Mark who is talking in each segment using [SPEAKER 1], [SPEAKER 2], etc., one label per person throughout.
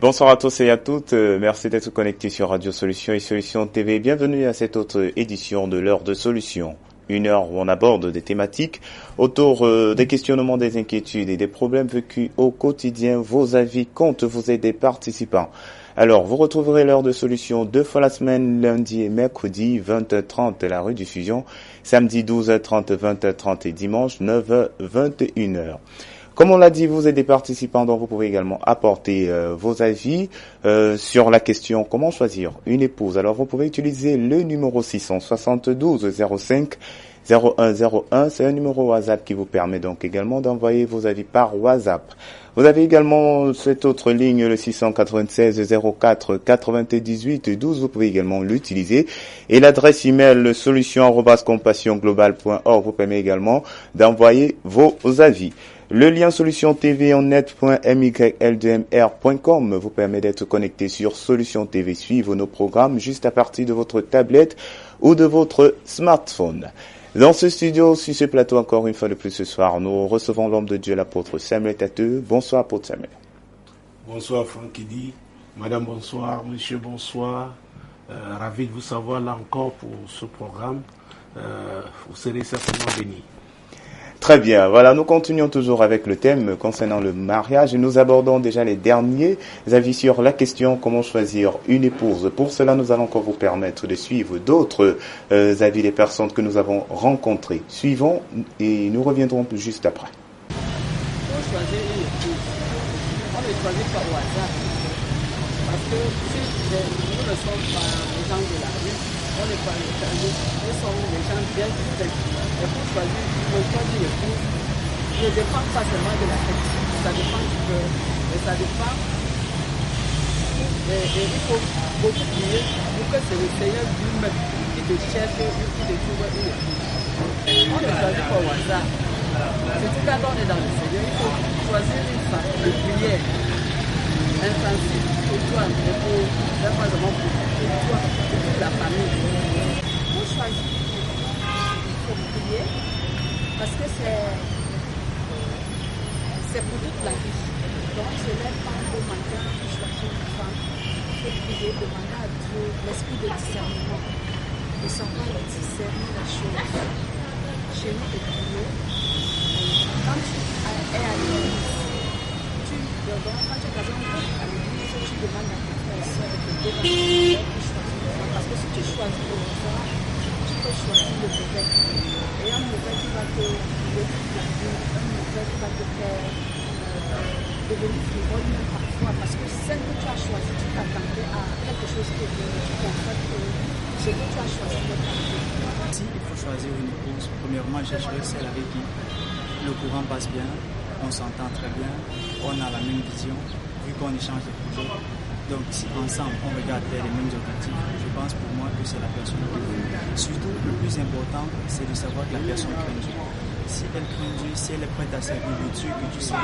[SPEAKER 1] Bonsoir à tous et à toutes. Merci d'être connectés sur Radio Solutions et Solutions TV. Bienvenue à cette autre édition de l'heure de solutions. Une heure où on aborde des thématiques autour des questionnements, des inquiétudes et des problèmes vécus au quotidien. Vos avis comptent, vous aider participants. Alors, vous retrouverez l'heure de solutions 2 fois la semaine, lundi et mercredi, 20h30 la rediffusion, samedi 12h30, 20h30 et dimanche 9h, 21h. Comme on l'a dit, vous êtes des participants, donc vous pouvez également apporter vos avis sur la question comment choisir une épouse. Alors, vous pouvez utiliser le numéro 672 05 0101. C'est un numéro WhatsApp qui vous permet donc également d'envoyer vos avis par WhatsApp. Vous avez également cette autre ligne, le 696 04 98 12. Vous pouvez également l'utiliser. Et l'adresse email solution@compassionglobal.org vous permet également d'envoyer vos avis. Le lien solution TV en net.myldmr.com vous permet d'être connecté sur Solution TV. Suivre nos programmes juste à partir de votre tablette ou de votre smartphone. Dans ce studio, sur ce plateau, encore une fois de plus ce soir, nous recevons l'homme de Dieu, l'apôtre Samuel Tateux. Bonsoir, apôtre Samuel.
[SPEAKER 2] Bonsoir, Franck Eddy. Madame, bonsoir. Monsieur, bonsoir. Ravi de vous savoir là encore pour ce programme. Vous serez certainement bénis.
[SPEAKER 1] Très bien, voilà, nous continuons toujours avec le thème concernant le mariage et nous abordons déjà les derniers avis sur la question comment choisir une épouse. Pour cela, nous allons encore vous permettre de suivre d'autres avis des personnes que nous avons rencontrées. Suivons et nous reviendrons juste après.
[SPEAKER 3] Pour choisir une épouse, on ne choisit pas au hasard. Parce que si nous ne sommes pas les gens de la rue, on n'est pas les gens, nous sommes des gens bien distingués. Et pour choisir le choix d'une épouse, ne dépend pas seulement de la tête, ça dépend du cœur, mais ça dépend. Et il faut beaucoup prier pour que c'est le Seigneur lui-même qui te cherche et qui te trouve une épouse. On ne choisit pas au hasard. Surtout quand on est dans le Seigneur, il faut choisir une femme de prière intensive pour toi et pour toi, pour toute la famille.
[SPEAKER 4] Pour choisir, il faut prier parce que c'est pour toute la vie. Donc, ce n'est pas au matin de choisir une femme. Il faut prier, demander à Dieu l'esprit de discernement, de savoir discerner la chose. Chez nous, de prier. Quand tu es à l'église, quand tu es dans un groupe à l'église, tu demandes à tes frères et sœurs de te donner pour choisir une femme. Parce que si tu choisis le hasard, tu peux choisir le mauvais. Et un mauvais qui va te tuer toute la vie, un mauvais qui va te faire devenir frivole même parfois. Parce que celle que tu as choisie, tu t'attendais à quelque chose qui est bien. Tu constates que ce que tu as choisi n'est pas bien.
[SPEAKER 5] Si il faut choisir une épouse, premièrement, je chercherai celle avec qui le courant passe bien, on s'entend très bien, on a la même vision, vu qu'on échange des projets. Donc si ensemble on regarde vers les mêmes objectifs, je pense pour moi que c'est la personne qu'il faut. Surtout, le plus important, c'est de savoir que la personne craint Dieu. Si elle craint Dieu, si elle est prête à servir le Dieu que tu sais,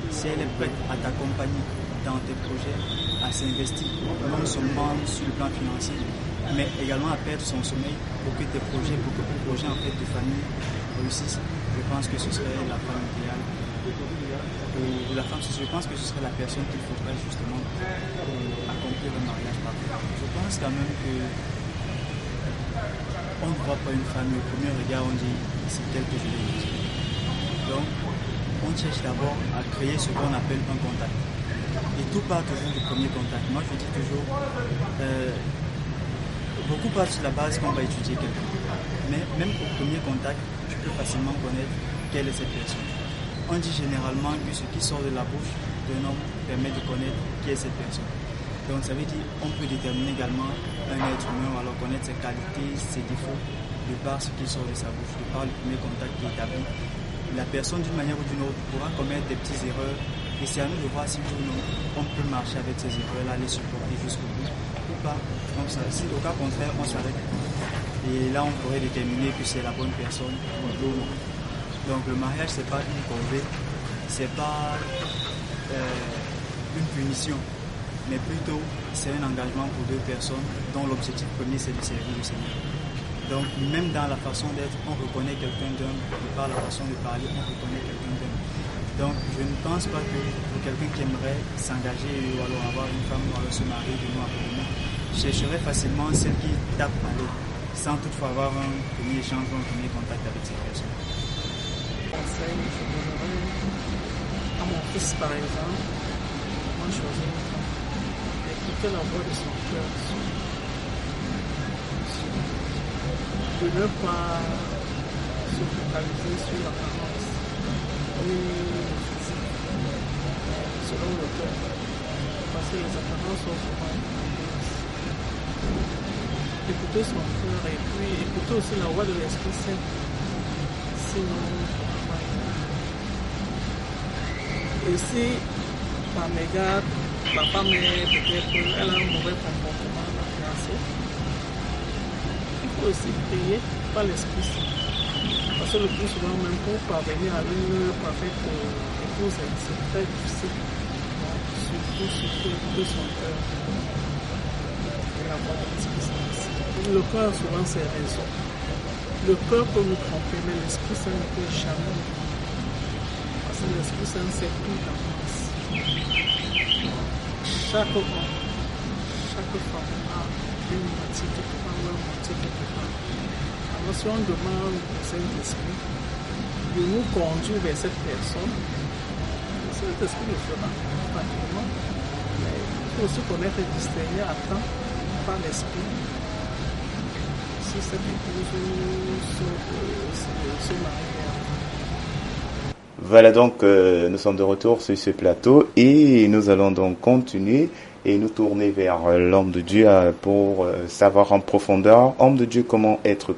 [SPEAKER 5] si elle est prête à t'accompagner dans tes projets, à s'investir non seulement sur le plan financier, mais également à perdre son sommeil pour que tes projets, pour que tes projets en fait de famille réussissent, je pense que ce serait la femme idéale. Ou la femme, je pense que ce serait la personne qu'il faudrait justement pour accomplir un mariage parfait. Je pense quand même que on ne voit pas une femme au premier regard, on dit c'est tel que je l'ai dit. Donc on cherche d'abord à créer ce qu'on appelle un contact. Et tout part toujours du premier contact. Moi je dis toujours, beaucoup partent sur la base qu'on va étudier quelqu'un. Mais même au premier contact, tu peux facilement connaître quelle est cette personne. On dit généralement que ce qui sort de la bouche d'un homme permet de connaître qui est cette personne. Donc ça veut dire qu'on peut déterminer également un être humain, alors connaître ses qualités, ses défauts, de par ce qui sort de sa bouche, de par le premier contact qui est établi. La personne d'une manière ou d'une autre pourra commettre des petites erreurs et c'est à nous de voir si ou non on peut marcher avec ces erreurs-là, les supporter jusqu'au bout ou pas. Donc ça, si au cas contraire on s'arrête et là on pourrait déterminer que c'est la bonne personne ou non. Donc le mariage c'est pas une corvée, c'est pas une punition, mais plutôt c'est un engagement pour deux personnes dont l'objectif premier c'est de servir le Seigneur. Donc même dans la façon d'être, on reconnaît quelqu'un d'homme, et par la façon de parler, on reconnaît quelqu'un d'homme. Je Donc je ne pense pas que pour quelqu'un qui aimerait s'engager ou alors avoir une femme ou alors se marier de nous à Bourgogne, chercherait facilement celle qui tape à l'eau, sans toutefois avoir un premier échange ou un premier contact avec cette personne.
[SPEAKER 3] Conseil, je donnerais à mon fils par exemple, moi choisir une femme, écouter la voix de son cœur, de ne pas se focaliser sur l'apparence et le physique, selon le cœur, parce que les apparences sont souvent trompeuses. Écouter son cœur et puis écouter aussi la voix de l'Esprit Saint. Sinon, et si par mégarde, la femme est peut-être, elle a un mauvais comportement à la fiancée, il faut aussi prier par l'Esprit Saint. Parce que le plus souvent, même pour parvenir à une parfaite épouse, c'est très difficile. Donc, surtout écouter son cœur et la voix de l'Esprit Saint aussi. Le cœur, souvent, c'est raison. Le cœur peut nous tromper, mais l'Esprit Saint ne peut jamais. Parce que l'Esprit Saint, c'est tout d'avance. Chaque homme, chaque femme a une moitié quelque part ou une moitié quelque part. Alors si on demande au Saint-Esprit de nous conduire vers cette personne, le Saint-Esprit le fera pratiquement. Mais il faut aussi connaître et distinguer à temps par l'Esprit si cette épouse se marie.
[SPEAKER 1] Voilà donc, nous sommes de retour sur ce plateau et nous allons donc continuer et nous tourner vers l'homme de Dieu pour savoir en profondeur, homme de Dieu, comment être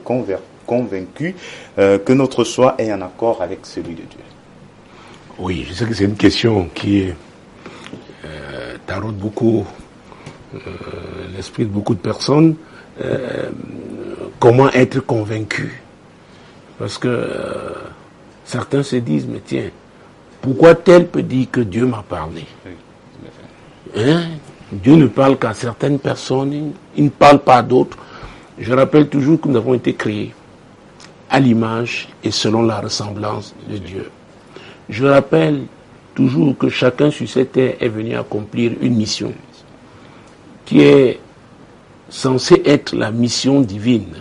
[SPEAKER 1] convaincu que notre choix est en accord avec celui de Dieu.
[SPEAKER 2] Oui, je sais que c'est une question qui taraude beaucoup l'esprit de beaucoup de personnes. Comment être convaincu? Parce que certains se disent, mais tiens, pourquoi tel peut dire que Dieu m'a parlé? Dieu ne parle qu'à certaines personnes, il ne parle pas à d'autres. Je rappelle toujours que nous avons été créés à l'image et selon la ressemblance de Dieu. Je rappelle toujours que chacun sur cette terre est venu accomplir une mission qui est censée être la mission divine,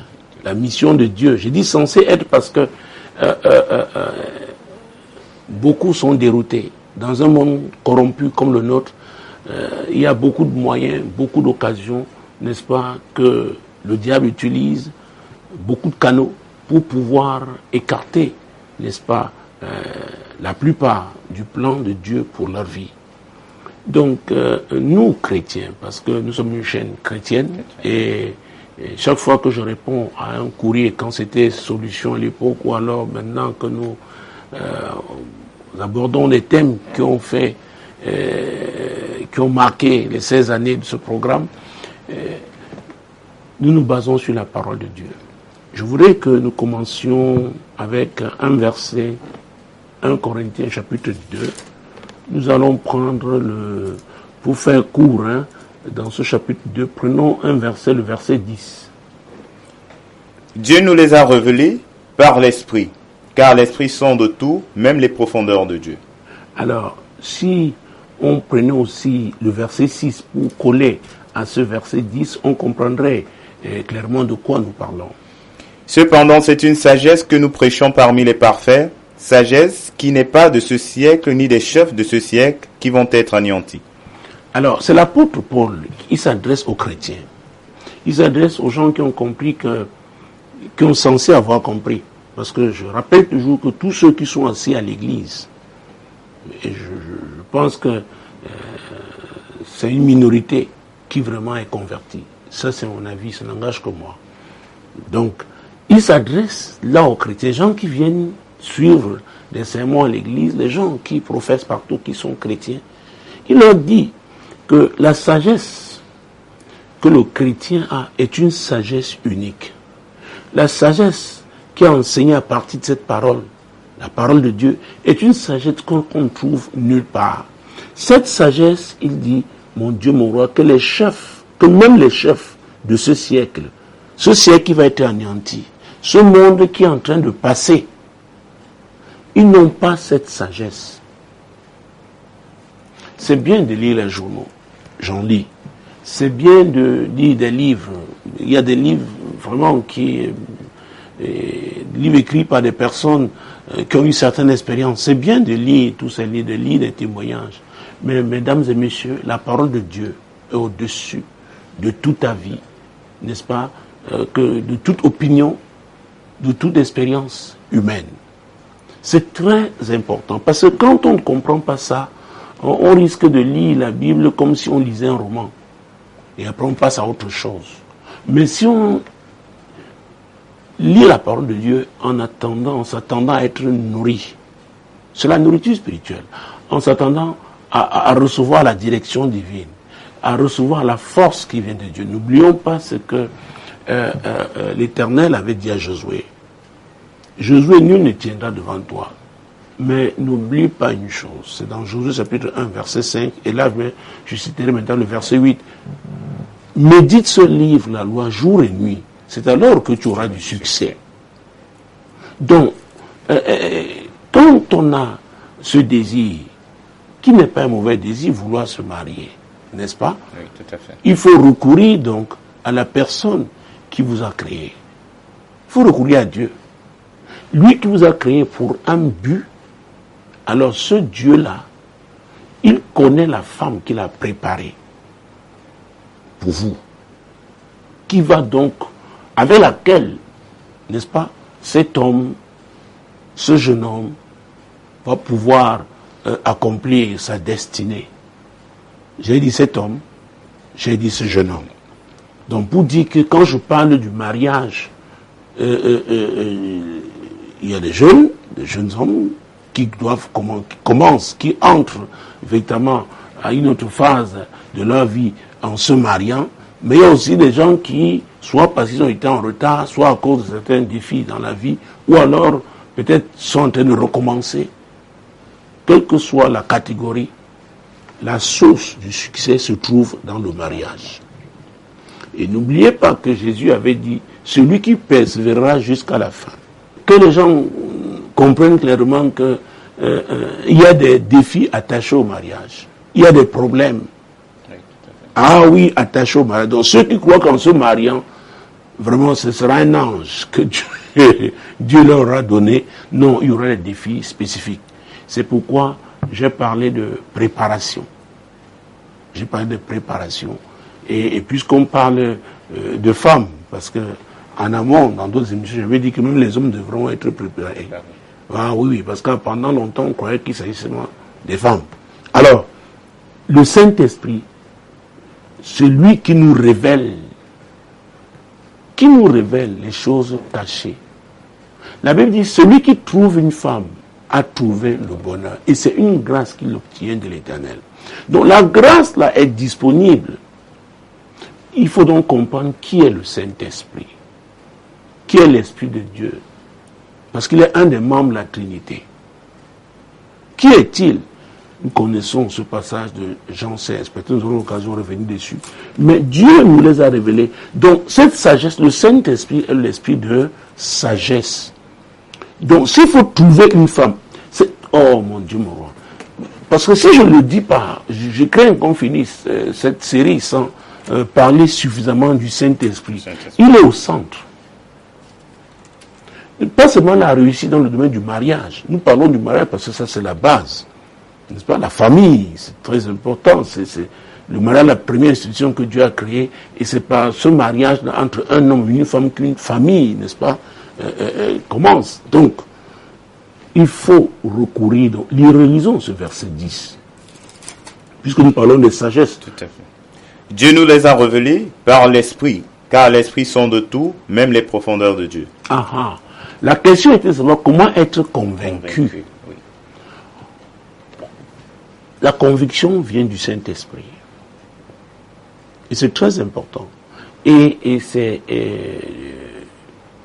[SPEAKER 2] la mission de Dieu. Je dis censée être parce que beaucoup sont déroutés. Dans un monde corrompu comme le nôtre, il y a beaucoup de moyens, beaucoup d'occasions, n'est-ce pas, que le diable utilise, beaucoup de canaux pour pouvoir écarter, n'est-ce pas, la plupart du plan de Dieu pour leur vie. Donc, nous, chrétiens, parce que nous sommes une chaîne chrétienne, et chaque fois que je réponds à un courrier, quand c'était Solution à l'époque, ou alors maintenant que nous abordons des thèmes qui ont fait, qui ont marqué les 16 années de ce programme, nous nous basons sur la parole de Dieu. Je voudrais que nous commencions avec un verset, 1 Corinthiens chapitre 2. Nous allons prendre pour faire court, dans ce chapitre 2, prenons un verset, le verset 10.
[SPEAKER 1] Dieu nous les a révélés par l'Esprit, car l'Esprit sonde tout, même les profondeurs de Dieu.
[SPEAKER 2] Alors, si on prenait aussi le verset 6 pour coller à ce verset 10, on comprendrait clairement de quoi nous parlons.
[SPEAKER 1] Cependant, c'est une sagesse que nous prêchons parmi les parfaits, sagesse qui n'est pas de ce siècle ni des chefs de ce siècle qui vont être anéantis.
[SPEAKER 2] Alors, c'est l'apôtre Paul qui s'adresse aux chrétiens. Il s'adresse aux gens qui ont compris, qui ont censé avoir compris. Parce que je rappelle toujours que tous ceux qui sont assis à l'église, et je pense que c'est une minorité qui vraiment est convertie. Ça, c'est mon avis, ça n'engage que moi. Donc, il s'adresse là aux chrétiens, les gens qui viennent suivre des sermons à l'église, les gens qui professent partout, qui sont chrétiens. Il leur dit que la sagesse que le chrétien a est une sagesse unique. La sagesse qui est enseignée à partir de cette parole, la parole de Dieu, est une sagesse qu'on ne trouve nulle part. Cette sagesse, il dit, mon Dieu, mon roi, que même les chefs de ce siècle qui va être anéanti, ce monde qui est en train de passer, ils n'ont pas cette sagesse. c'est bien de lire les journaux. J'en lis. C'est bien de lire des livres. Il y a des livres vraiment des livres écrits par des personnes qui ont une certaine expérience. C'est bien de lire tous ces livres, de lire des témoignages. Mais mesdames et messieurs, la parole de Dieu est au-dessus de toute avis, n'est-ce pas, que de toute opinion, de toute expérience humaine. C'est très important, parce que quand on ne comprend pas ça, on risque de lire la Bible comme si on lisait un roman. Et après on passe à autre chose. Mais si on lit la parole de Dieu en s'attendant à être nourri, c'est la nourriture spirituelle, en s'attendant à recevoir la direction divine, à recevoir la force qui vient de Dieu. N'oublions pas ce que l'Éternel avait dit à Josué. Josué, nul ne tiendra devant toi. Mais n'oublie pas une chose, c'est dans Josué chapitre 1, verset 5, et là je citerai maintenant le verset 8. Médite ce livre, la loi, jour et nuit. C'est alors que tu auras du succès. Donc, quand on a ce désir, qui n'est pas un mauvais désir, vouloir se marier, n'est-ce pas?
[SPEAKER 1] Oui, tout à fait.
[SPEAKER 2] Il faut recourir donc à la personne qui vous a créé. Il faut recourir à Dieu. Lui qui vous a créé pour un but, alors ce Dieu-là, il connaît la femme qu'il a préparée pour vous, qui va donc, avec laquelle, n'est-ce pas, cet homme, ce jeune homme, va pouvoir accomplir sa destinée. J'ai dit cet homme, j'ai dit ce jeune homme. Donc pour dire que quand je parle du mariage, il y a des jeunes hommes qui entrent véritablement à une autre phase de leur vie en se mariant, mais il y a aussi des gens qui, soit parce qu'ils ont été en retard, soit à cause de certains défis dans la vie, ou alors peut-être sont en train de recommencer. Quelle que soit la catégorie, la source du succès se trouve dans le mariage. Et n'oubliez pas que Jésus avait dit, celui qui persévérera jusqu'à la fin. Que les gens comprennent clairement que il y a des défis attachés au mariage. Il y a des problèmes. Ah oui, attachés au mariage. Donc ceux qui croient qu'en se mariant, vraiment ce sera un ange que Dieu leur aura donné. Non, il y aura des défis spécifiques. C'est pourquoi j'ai parlé de préparation. J'ai parlé de préparation. Et puisqu'on parle de femmes, parce que en amont, dans d'autres émissions, j'avais dit que même les hommes devront être préparés. Ah oui, parce que pendant longtemps, on croyait qu'il s'agissait seulement des femmes. Alors, le Saint-Esprit, c'est lui qui nous révèle les choses cachées. La Bible dit, celui qui trouve une femme a trouvé le bonheur. Et c'est une grâce qu'il obtient de l'Éternel. Donc la grâce là est disponible. Il faut donc comprendre qui est le Saint-Esprit. Qui est l'Esprit de Dieu. Parce qu'il est un des membres de la Trinité. Qui est-il? Nous connaissons ce passage de Jean 16. Peut-être nous aurons l'occasion de revenir dessus. Mais Dieu nous les a révélés. Donc cette sagesse, le Saint-Esprit est l'esprit de sagesse. Donc s'il faut trouver une femme, oh mon Dieu, mon roi. Parce que si je ne le dis pas, je crains qu'on finisse cette série sans parler suffisamment du Saint-Esprit. Il est au centre. Pas seulement la réussite dans le domaine du mariage. Nous parlons du mariage parce que ça c'est la base. N'est-ce pas? La famille, c'est très important. C'est le mariage, la première institution que Dieu a créée. Et c'est par ce mariage entre un homme et une femme qu'une famille, n'est-ce pas, commence. Donc, il faut recourir. Donc, relisons ce verset 10. Puisque nous parlons de sagesse.
[SPEAKER 1] Tout à fait. Dieu nous les a révélés par l'Esprit, car l'Esprit sonde tout, même les profondeurs de Dieu.
[SPEAKER 2] Ah ah. La question était de savoir comment être convaincu.
[SPEAKER 1] Oui.
[SPEAKER 2] La conviction vient du Saint-Esprit. Et c'est très important. Et c'est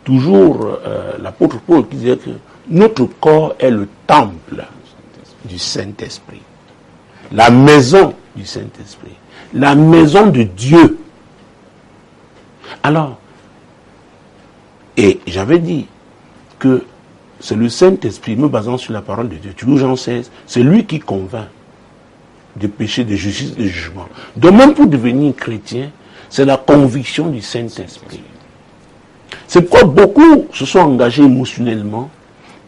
[SPEAKER 2] toujours l'apôtre Paul qui disait que notre corps est le temple du Saint-Esprit. La maison du Saint-Esprit. La maison de Dieu. Alors, et j'avais dit que c'est le Saint-Esprit, me basant sur la parole de Dieu. Tu lis Jean 16, c'est lui qui convainc. de péché, de justice, de jugement. Donc même pour devenir chrétien, c'est la conviction du Saint-Esprit. C'est pourquoi beaucoup se sont engagés émotionnellement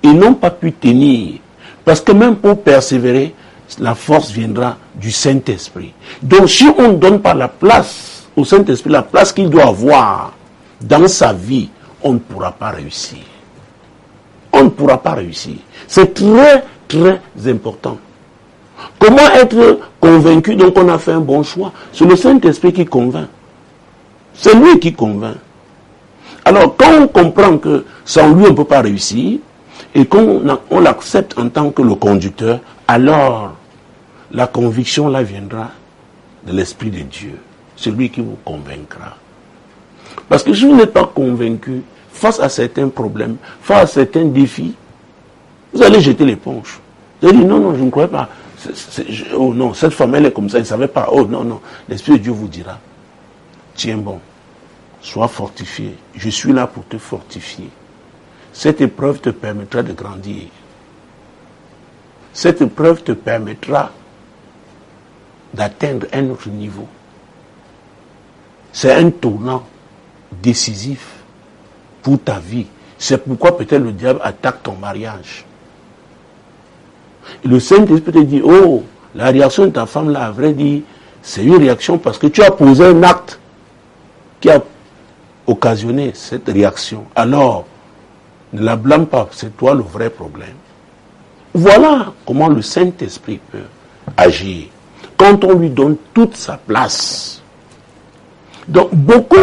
[SPEAKER 2] et n'ont pas pu tenir. Parce que même pour persévérer, la force viendra du Saint-Esprit. Donc si on ne donne pas la place au Saint-Esprit, la place qu'il doit avoir dans sa vie, on ne pourra pas réussir. On ne pourra pas réussir. C'est très, très important. Comment être convaincu? Donc on a fait un bon choix. C'est le Saint-Esprit qui convainc. C'est lui qui convainc. Alors quand on comprend que sans lui on ne peut pas réussir, et qu'on l'accepte en tant que le conducteur, alors la conviction là viendra de l'Esprit de Dieu. C'est lui qui vous convaincra. Parce que si vous n'êtes pas convaincu, face à certains problèmes, face à certains défis, vous allez jeter l'éponge. Vous allez dire, non, je ne crois pas. Oh non, cette femme, elle est comme ça, elle ne savait pas. Oh non, l'Esprit de Dieu vous dira, tiens bon, sois fortifié. Je suis là pour te fortifier. Cette épreuve te permettra de grandir. Cette épreuve te permettra d'atteindre un autre niveau. C'est un tournant décisif pour ta vie. C'est pourquoi peut-être le diable attaque ton mariage. Et le Saint-Esprit te dit, oh, la réaction de ta femme là, à vrai dire, c'est une réaction parce que tu as posé un acte qui a occasionné cette réaction. Alors, ne la blâme pas, c'est toi le vrai problème. Voilà comment le Saint-Esprit peut agir. Quand on lui donne toute sa place. Donc, beaucoup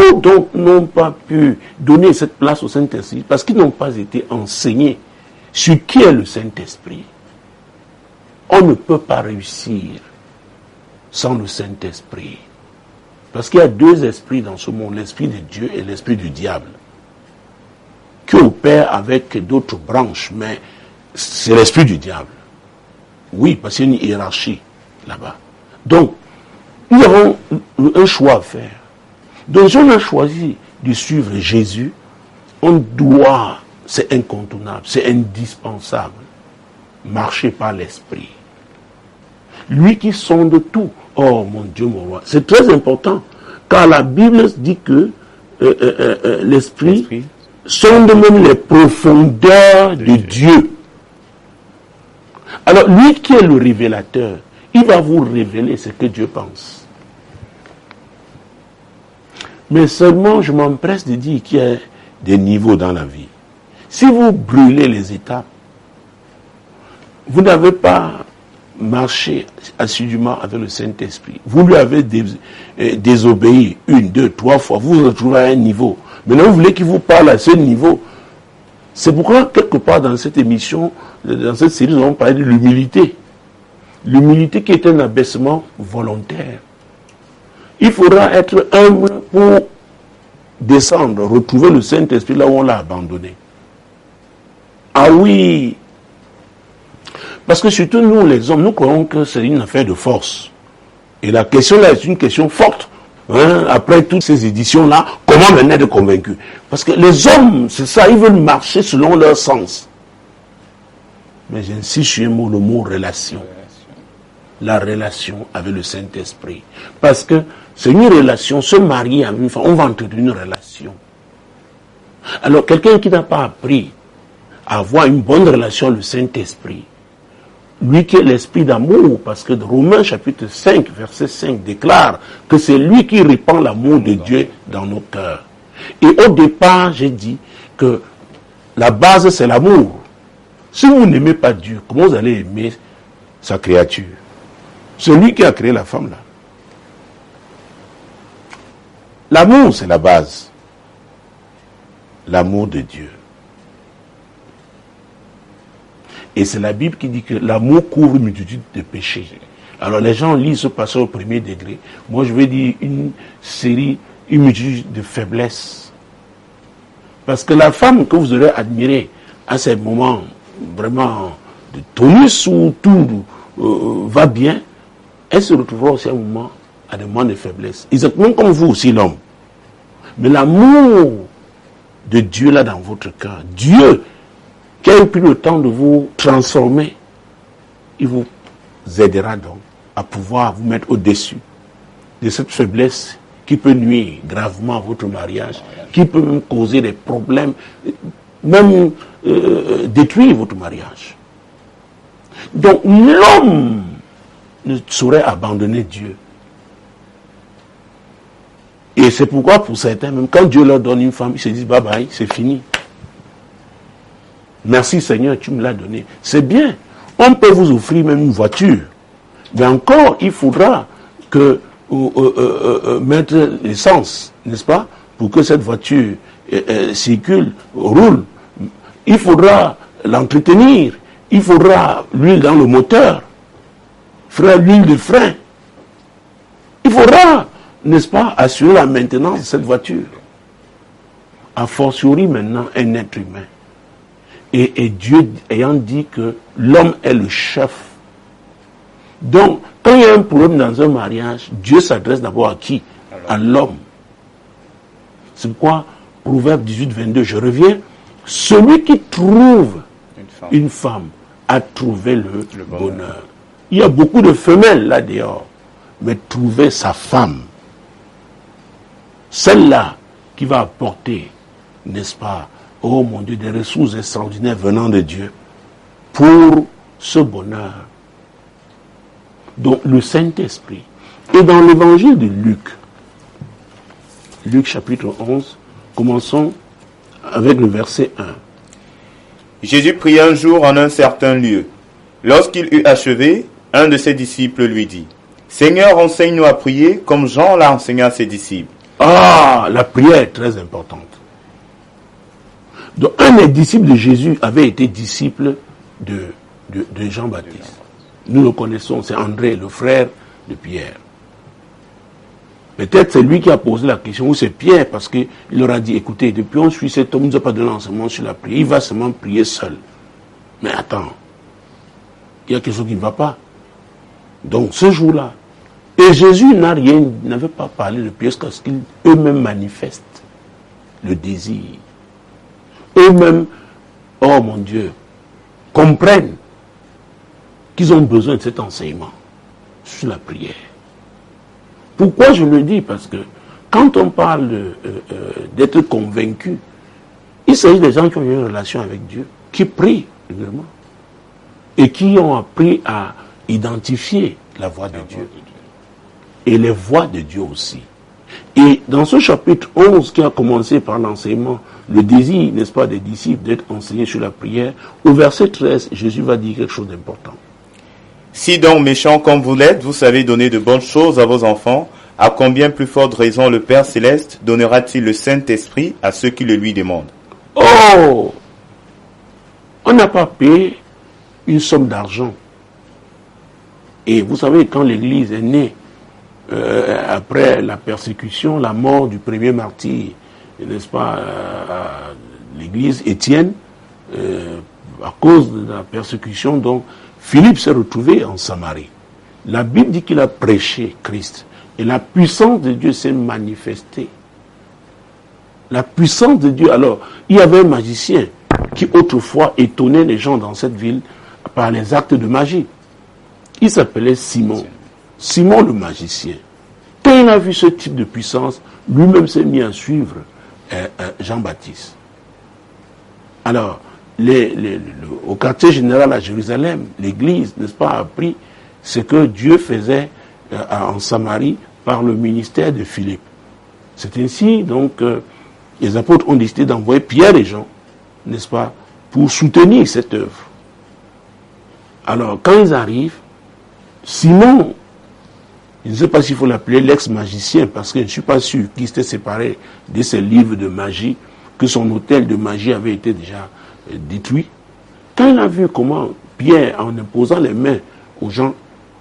[SPEAKER 2] n'ont pas pu donner cette place au Saint-Esprit parce qu'ils n'ont pas été enseignés sur qui est le Saint-Esprit. On ne peut pas réussir sans le Saint-Esprit. Parce qu'il y a deux esprits dans ce monde, l'esprit de Dieu et l'esprit du diable, qui opèrent avec d'autres branches, mais c'est l'esprit du diable. Oui, parce qu'il y a une hiérarchie là-bas. Donc, nous avons un choix à faire. Donc, si on a choisi de suivre Jésus, on doit, c'est incontournable, c'est indispensable, marcher par l'esprit. Lui qui sonde tout. Oh mon Dieu, mon roi. C'est très important, car la Bible dit que l'esprit sonde même les profondeurs de Dieu. Alors, lui qui est le révélateur, il va vous révéler ce que Dieu pense. Mais seulement, je m'empresse de dire qu'il y a des niveaux dans la vie. Si vous brûlez les étapes, vous n'avez pas marché assidûment avec le Saint-Esprit. Vous lui avez désobéi 1, 2, 3 fois. Vous vous retrouvez à un niveau. Maintenant, vous voulez qu'il vous parle à ce niveau. C'est pourquoi, quelque part dans cette émission, dans cette série, nous avons parlé de l'humilité. L'humilité qui est un abaissement volontaire. Il faudra être humble pour descendre, retrouver le Saint-Esprit là où on l'a abandonné. Ah oui! Parce que surtout nous, les hommes, nous croyons que c'est une affaire de force. Et la question là est une question forte. Après toutes ces éditions-là, comment maintenant être convaincu? Parce que les hommes, c'est ça, ils veulent marcher selon leur sens. Mais j'insiste sur un mot, le mot relation. La relation avec le Saint-Esprit. Parce que c'est une relation, se marier avec une femme, on va entretenir une relation. Alors quelqu'un qui n'a pas appris à avoir une bonne relation avec le Saint-Esprit, lui qui est l'esprit d'amour, parce que Romains chapitre 5, verset 5 déclare que c'est lui qui répand l'amour de Dieu dans nos cœurs. Et au départ, j'ai dit que la base c'est l'amour. Si vous n'aimez pas Dieu, comment vous allez aimer sa créature? C'est lui qui a créé la femme là. L'amour c'est la base. L'amour de Dieu. Et c'est la Bible qui dit que l'amour couvre une multitude de péchés. Alors les gens lisent ce passage au premier degré. Moi je vais dire une multitude de faiblesses. Parce que la femme que vous aurez admirée à ces moments vraiment de tonus où tout va bien, elle se retrouvera aussi à un moment à des moments de faiblesse. Exactement comme vous aussi l'homme. Mais l'amour de Dieu là dans votre cœur, Dieu qui a eu pris le temps de vous transformer, il vous aidera donc à pouvoir vous mettre au-dessus de cette faiblesse qui peut nuire gravement à votre mariage, qui peut même causer des problèmes, même détruire votre mariage. Donc l'homme ne saurait abandonner Dieu. Et c'est pourquoi pour certains, même quand Dieu leur donne une femme, ils se disent bye bye, c'est fini. Merci Seigneur, tu me l'as donné. C'est bien. On peut vous offrir même une voiture. Mais encore, il faudra que mettre l'essence, n'est-ce pas, pour que cette voiture circule, roule. Il faudra l'entretenir. Il faudra l'huile dans le moteur. Il faudra l'huile de frein. Il faudra, n'est-ce pas, assurer la maintenance de cette voiture. A fortiori maintenant, un être humain. Et Dieu ayant dit que l'homme est le chef. Donc, quand il y a un problème dans un mariage, Dieu s'adresse d'abord à qui? À l'homme. C'est pourquoi, Proverbe 18, 22, je reviens, celui qui trouve une femme a trouvé le bonheur. Il y a beaucoup de femelles là dehors, mais trouver sa femme, celle-là qui va apporter, n'est-ce pas, oh mon Dieu, des ressources extraordinaires venant de Dieu pour ce bonheur. Donc le Saint-Esprit. Et dans l'évangile de Luc, Luc chapitre 11, commençons avec le verset 1.
[SPEAKER 1] Jésus pria un jour en un certain lieu. Lorsqu'il eut achevé, un de ses disciples lui dit, « Seigneur, enseigne-nous à prier comme Jean l'a enseigné à ses disciples. »
[SPEAKER 2] Ah, la prière est très importante. Donc un des disciples de Jésus avait été disciple de Jean-Baptiste. Nous le connaissons, c'est André, le frère de Pierre. Peut-être c'est lui qui a posé la question, ou c'est Pierre, parce qu'il leur a dit, écoutez, depuis on suit cet homme, il ne nous a pas donné l'enseignement sur la prière, il va seulement prier seul. Mais attends, il y a quelque chose qui ne va pas. Donc ce jour-là, et Jésus n'avait pas parlé de prière, parce qu'eux-mêmes manifestent le désir. Eux-mêmes, oh mon Dieu, comprennent qu'ils ont besoin de cet enseignement sur la prière. Pourquoi je le dis? Parce que quand on parle d'être convaincu, il s'agit des gens qui ont une relation avec Dieu, qui prient régulièrement, et qui ont appris à identifier la voix de Dieu, et les voix de Dieu aussi. Et dans ce chapitre 11 qui a commencé par l'enseignement, le désir, n'est-ce pas, des disciples d'être enseignés sur la prière, au verset 13, Jésus va dire quelque chose d'important.
[SPEAKER 1] Si donc méchants comme vous l'êtes, vous savez donner de bonnes choses à vos enfants, à combien plus forte raison le Père Céleste donnera-t-il le Saint-Esprit à ceux qui le lui demandent?
[SPEAKER 2] Oh! On n'a pas payé une somme d'argent. Et vous savez, quand l'Église est née, après la persécution, la mort du premier martyr, n'est-ce pas, l'Église, Étienne, à cause de la persécution, donc, Philippe s'est retrouvé en Samarie. La Bible dit qu'il a prêché Christ. Et la puissance de Dieu s'est manifestée. La puissance de Dieu. Alors, il y avait un magicien qui autrefois étonnait les gens dans cette ville par les actes de magie. Il s'appelait Simon. Simon le magicien. Quand il a vu ce type de puissance, lui-même s'est mis à suivre Jean-Baptiste. Alors, au quartier général à Jérusalem, l'Église, n'est-ce pas, a appris ce que Dieu faisait en Samarie par le ministère de Philippe. C'est ainsi, donc, les apôtres ont décidé d'envoyer Pierre et Jean, n'est-ce pas, pour soutenir cette œuvre. Alors, quand ils arrivent, Simon, je ne sais pas s'il faut l'appeler l'ex-magicien, parce que je ne suis pas sûr qu'il s'était séparé de ses livres de magie, que son hôtel de magie avait été déjà détruit. Quand il a vu comment Pierre, en imposant les mains aux gens,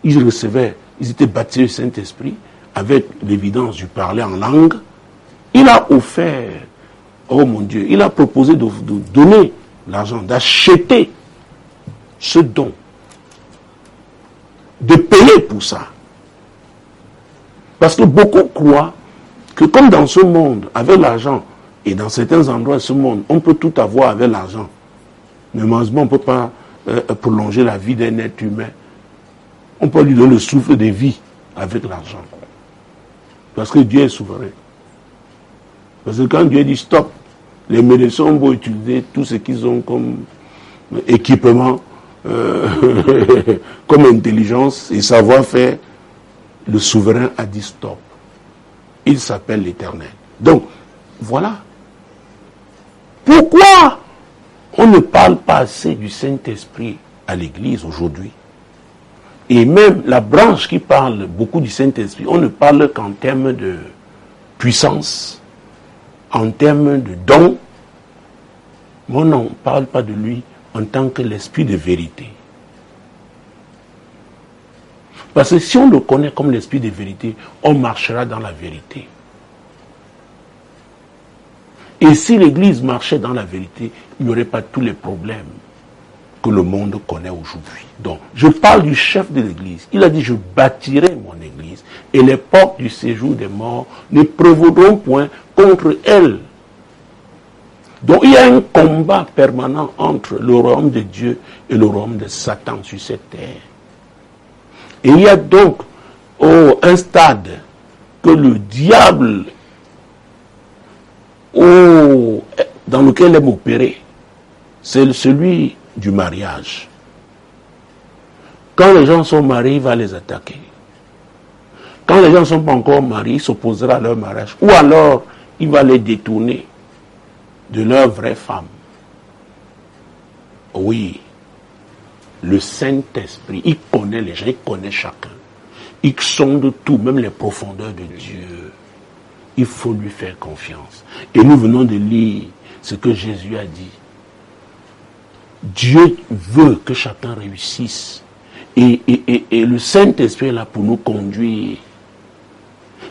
[SPEAKER 2] ils recevaient, ils étaient baptisés du Saint-Esprit, avec l'évidence du parler en langue, il a offert, oh mon Dieu, il a proposé de donner l'argent, d'acheter ce don, de payer pour ça. Parce que beaucoup croient que comme dans ce monde, avec l'argent, et dans certains endroits de ce monde, on peut tout avoir avec l'argent. Mais malheureusement, on ne peut pas prolonger la vie d'un être humain. On peut lui donner le souffle de vie avec l'argent. Parce que Dieu est souverain. Parce que quand Dieu dit stop, les médecins vont utiliser tout ce qu'ils ont comme équipement, comme intelligence et savoir-faire. Le souverain a dit stop. Il s'appelle l'Éternel. Donc, voilà. Pourquoi on ne parle pas assez du Saint-Esprit à l'Église aujourd'hui? Et même la branche qui parle beaucoup du Saint-Esprit, on ne parle qu'en termes de puissance, en termes de dons, mais on n'en parle pas de lui en tant que l'Esprit de vérité. Parce que si on le connaît comme l'Esprit de vérité, on marchera dans la vérité. Et si l'Église marchait dans la vérité, il n'y aurait pas tous les problèmes que le monde connaît aujourd'hui. Donc, je parle du chef de l'Église. Il a dit, je bâtirai mon Église et les portes du séjour des morts ne prévaudront point contre elle. Donc, il y a un combat permanent entre le royaume de Dieu et le royaume de Satan sur cette terre. Et il y a donc un stade que le diable dans lequel aime opérer, c'est celui du mariage. Quand les gens sont mariés, il va les attaquer. Quand les gens ne sont pas encore mariés, il s'opposera à leur mariage. Ou alors, il va les détourner de leur vraie femme. Oui, le Saint-Esprit, il connaît les gens, il connaît chacun. Il sonde tout, même les profondeurs de Dieu. Il faut lui faire confiance. Et nous venons de lire ce que Jésus a dit. Dieu veut que chacun réussisse. Et le Saint-Esprit est là pour nous conduire.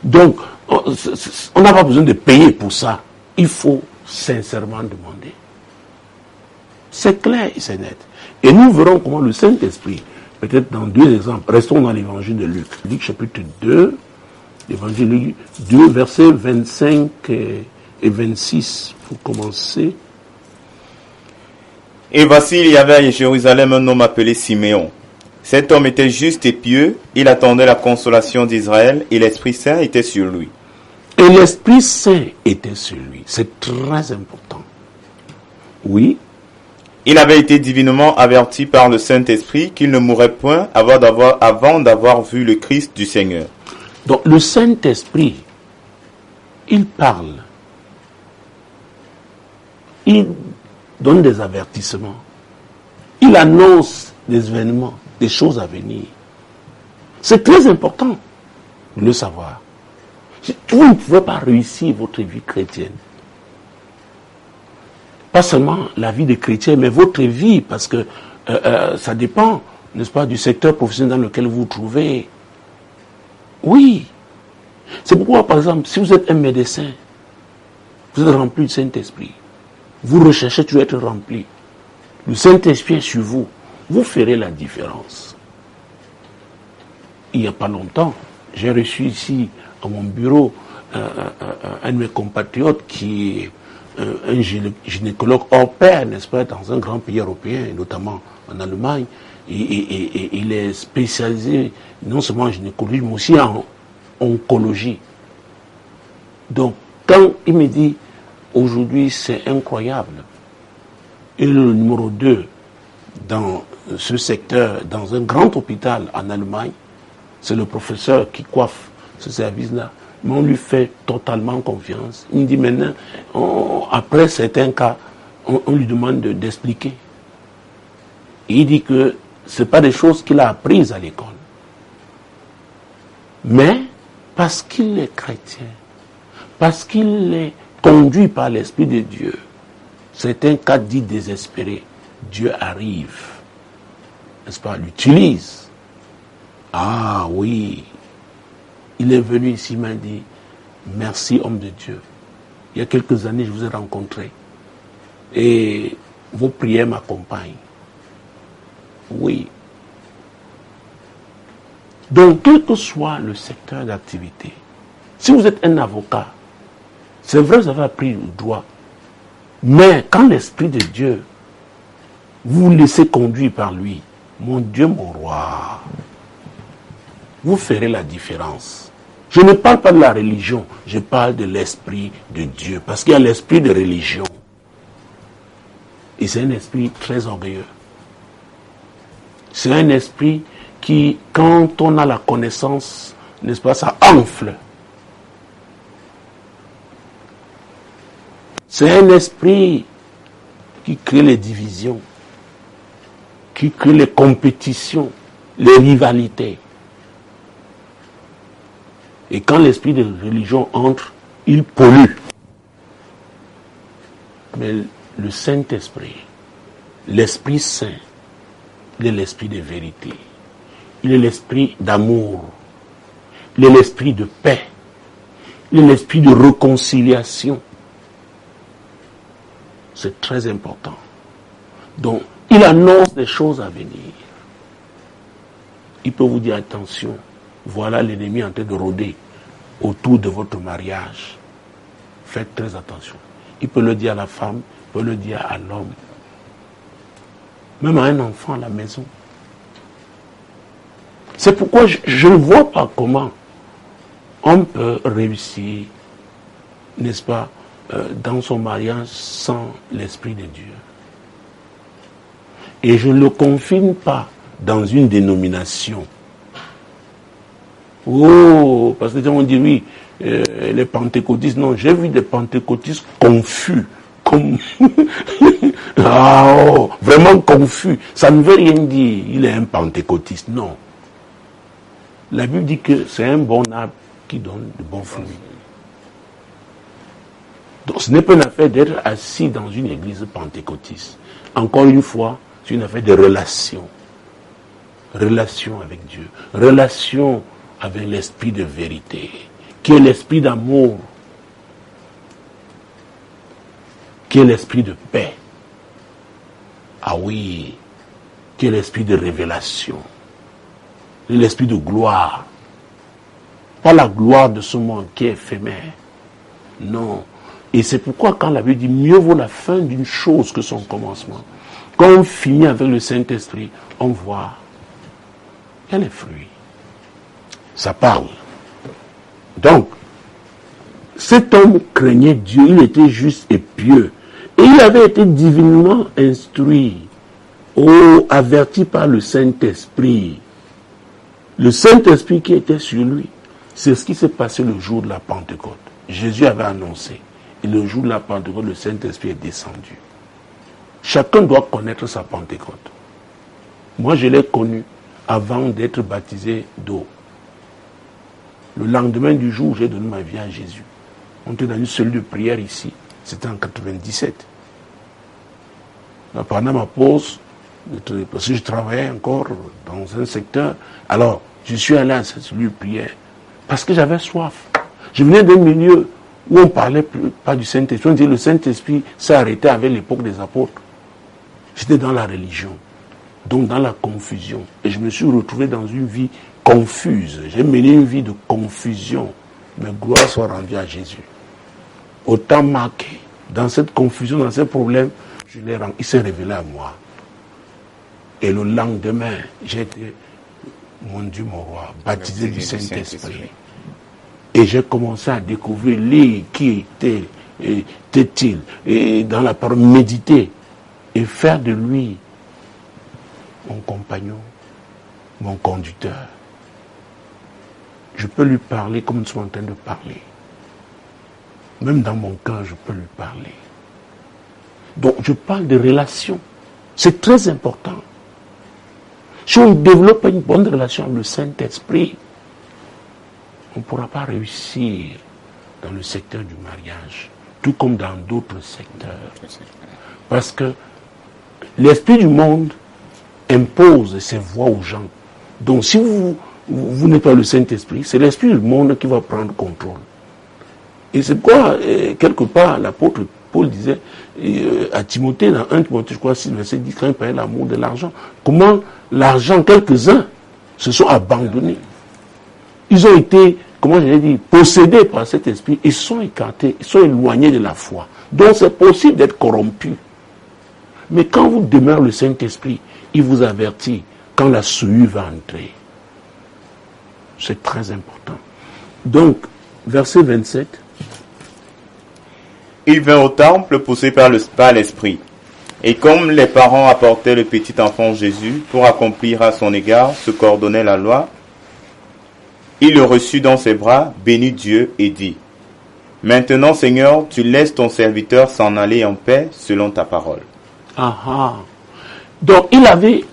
[SPEAKER 2] Donc, on n'a pas besoin de payer pour ça. Il faut sincèrement demander. C'est clair et c'est net. Et nous verrons comment le Saint-Esprit, peut-être dans deux exemples, restons dans l'évangile de Luc. Luc chapitre 2, l'évangile de Luc 2, versets 25 et 26. Il faut commencer.
[SPEAKER 1] Et voici, il y avait à Jérusalem un homme appelé Siméon. Cet homme était juste et pieux, il attendait la consolation d'Israël et l'Esprit Saint était sur lui.
[SPEAKER 2] Et l'Esprit Saint était sur lui. C'est très important. Oui.
[SPEAKER 1] Il avait été divinement averti par le Saint-Esprit qu'il ne mourrait point avant d'avoir vu le Christ du Seigneur.
[SPEAKER 2] Donc le Saint-Esprit, il parle. Il donne des avertissements. Il annonce des événements, des choses à venir. C'est très important de le savoir. Vous ne pouvez pas réussir votre vie chrétienne. Pas seulement la vie des chrétiens, mais votre vie, parce que ça dépend, n'est-ce pas, du secteur professionnel dans lequel vous vous trouvez. Oui. C'est pourquoi, par exemple, si vous êtes un médecin, vous êtes rempli du Saint-Esprit. Vous recherchez toujours être rempli. Le Saint-Esprit est sur vous. Vous ferez la différence. Il n'y a pas longtemps, j'ai reçu ici, à mon bureau, un de mes compatriotes qui est un gynécologue hors pair, n'est-ce pas, dans un grand pays européen, notamment en Allemagne. Et il est spécialisé non seulement en gynécologie, mais aussi en oncologie. Donc, quand il me dit, aujourd'hui, c'est incroyable, il est le numéro 2 dans ce secteur, dans un grand hôpital en Allemagne, c'est le professeur qui coiffe ce service-là. Mais on lui fait totalement confiance. Il me dit maintenant, après certains cas, on lui demande d'expliquer. Et il dit que ce n'est pas des choses qu'il a apprises à l'école. Mais parce qu'il est chrétien, parce qu'il est conduit par l'Esprit de Dieu, certains cas dits désespérés, Dieu arrive, n'est-ce pas, l'utilise. Ah oui, il est venu ici, il m'a dit, merci homme de Dieu. Il y a quelques années, je vous ai rencontré. Et vos prières m'accompagnent. Oui. Donc, quel que soit le secteur d'activité, si vous êtes un avocat, c'est vrai, vous avez appris le droit. Mais quand l'Esprit de Dieu, vous vous laissez conduire par lui, mon Dieu, mon roi, vous ferez la différence. Je ne parle pas de la religion, je parle de l'esprit de Dieu. Parce qu'il y a l'esprit de religion. Et c'est un esprit très orgueilleux. C'est un esprit qui, quand on a la connaissance, n'est-ce pas, ça enfle. C'est un esprit qui crée les divisions, qui crée les compétitions, les rivalités. Et quand l'esprit de religion entre, il pollue. Mais le Saint-Esprit, l'Esprit Saint, il est l'esprit de vérité. Il est l'esprit d'amour. Il est l'esprit de paix. Il est l'esprit de réconciliation. C'est très important. Donc, il annonce des choses à venir. Il peut vous dire, attention, voilà l'ennemi en train de rôder autour de votre mariage. Faites très attention. Il peut le dire à la femme, il peut le dire à l'homme. Même à un enfant à la maison. C'est pourquoi je ne vois pas comment on peut réussir, n'est-ce pas, dans son mariage sans l'Esprit de Dieu. Et je ne le confine pas dans une dénomination. Oh, parce que les gens vont dire, oui, les pentecôtistes, non, j'ai vu des pentecôtistes confus, comme vraiment confus. Ça ne veut rien dire, il est un pentecôtiste, non. La Bible dit que c'est un bon arbre qui donne de bons fruits. Donc ce n'est pas une affaire d'être assis dans une église pentecôtiste. Encore une fois, c'est une affaire de relation. Relation avec Dieu. Relation avec l'esprit de vérité, qui est l'esprit d'amour, qui est l'esprit de paix. Ah oui, qui est l'esprit de révélation, l'esprit de gloire. Pas la gloire de ce monde qui est éphémère. Non. Et c'est pourquoi quand la Bible dit mieux vaut la fin d'une chose que son commencement. Quand on finit avec le Saint-Esprit, on voit il y a les fruits. Ça parle. Donc, cet homme craignait Dieu, il était juste et pieux. Et il avait été divinement instruit, averti par le Saint-Esprit. Le Saint-Esprit qui était sur lui, c'est ce qui s'est passé le jour de la Pentecôte. Jésus avait annoncé. Et le jour de la Pentecôte, le Saint-Esprit est descendu. Chacun doit connaître sa Pentecôte. Moi, je l'ai connu avant d'être baptisé d'eau. Le lendemain du jour où j'ai donné ma vie à Jésus. On était dans une cellule de prière ici. C'était en 97. Pendant ma pause, parce que je travaillais encore dans un secteur, alors je suis allé à cette cellule de prière parce que j'avais soif. Je venais d'un milieu où on ne parlait pas du Saint-Esprit. On disait que le Saint-Esprit s'est arrêté avec l'époque des apôtres. J'étais dans la religion, donc dans la confusion. Et je me suis retrouvé dans une vie confuse. J'ai mené une vie de confusion. Mais gloire soit rendue à Jésus. Autant marqué dans cette confusion, dans ces problèmes, il s'est révélé à moi. Et le lendemain, j'ai été, mon Dieu, mon roi, baptisé du Saint-Esprit. Et j'ai commencé à découvrir qui était-il, et dans la parole, méditer, et faire de lui mon compagnon, mon conducteur. Je peux lui parler comme nous sommes en train de parler. Même dans mon cœur, je peux lui parler. Donc, je parle de relation. C'est très important. Si on développe une bonne relation avec le Saint-Esprit, on ne pourra pas réussir dans le secteur du mariage, tout comme dans d'autres secteurs. Parce que l'esprit du monde impose ses voies aux gens. Donc, si vous n'êtes pas le Saint-Esprit, c'est l'esprit du monde qui va prendre contrôle. Et c'est pourquoi, quelque part, l'apôtre Paul disait à Timothée, dans 1 Timothée, je crois, 6, verset 10, quand il parlait de l'amour de l'argent, comment l'argent, quelques-uns, se sont abandonnés. Ils ont été, comment je l'ai dit, possédés par cet esprit, ils sont écartés, ils sont éloignés de la foi. Donc c'est possible d'être corrompu. Mais quand vous demeurez le Saint-Esprit, il vous avertit quand la souillure va entrer. C'est très important. Donc, verset 27.
[SPEAKER 1] Il vint au temple poussé par l'esprit. Et comme les parents apportaient le petit enfant Jésus pour accomplir à son égard ce qu'ordonnait la loi, il le reçut dans ses bras, bénit Dieu et dit, « Maintenant, Seigneur, tu laisses ton serviteur s'en aller en paix selon ta parole. »
[SPEAKER 2] Donc, il avait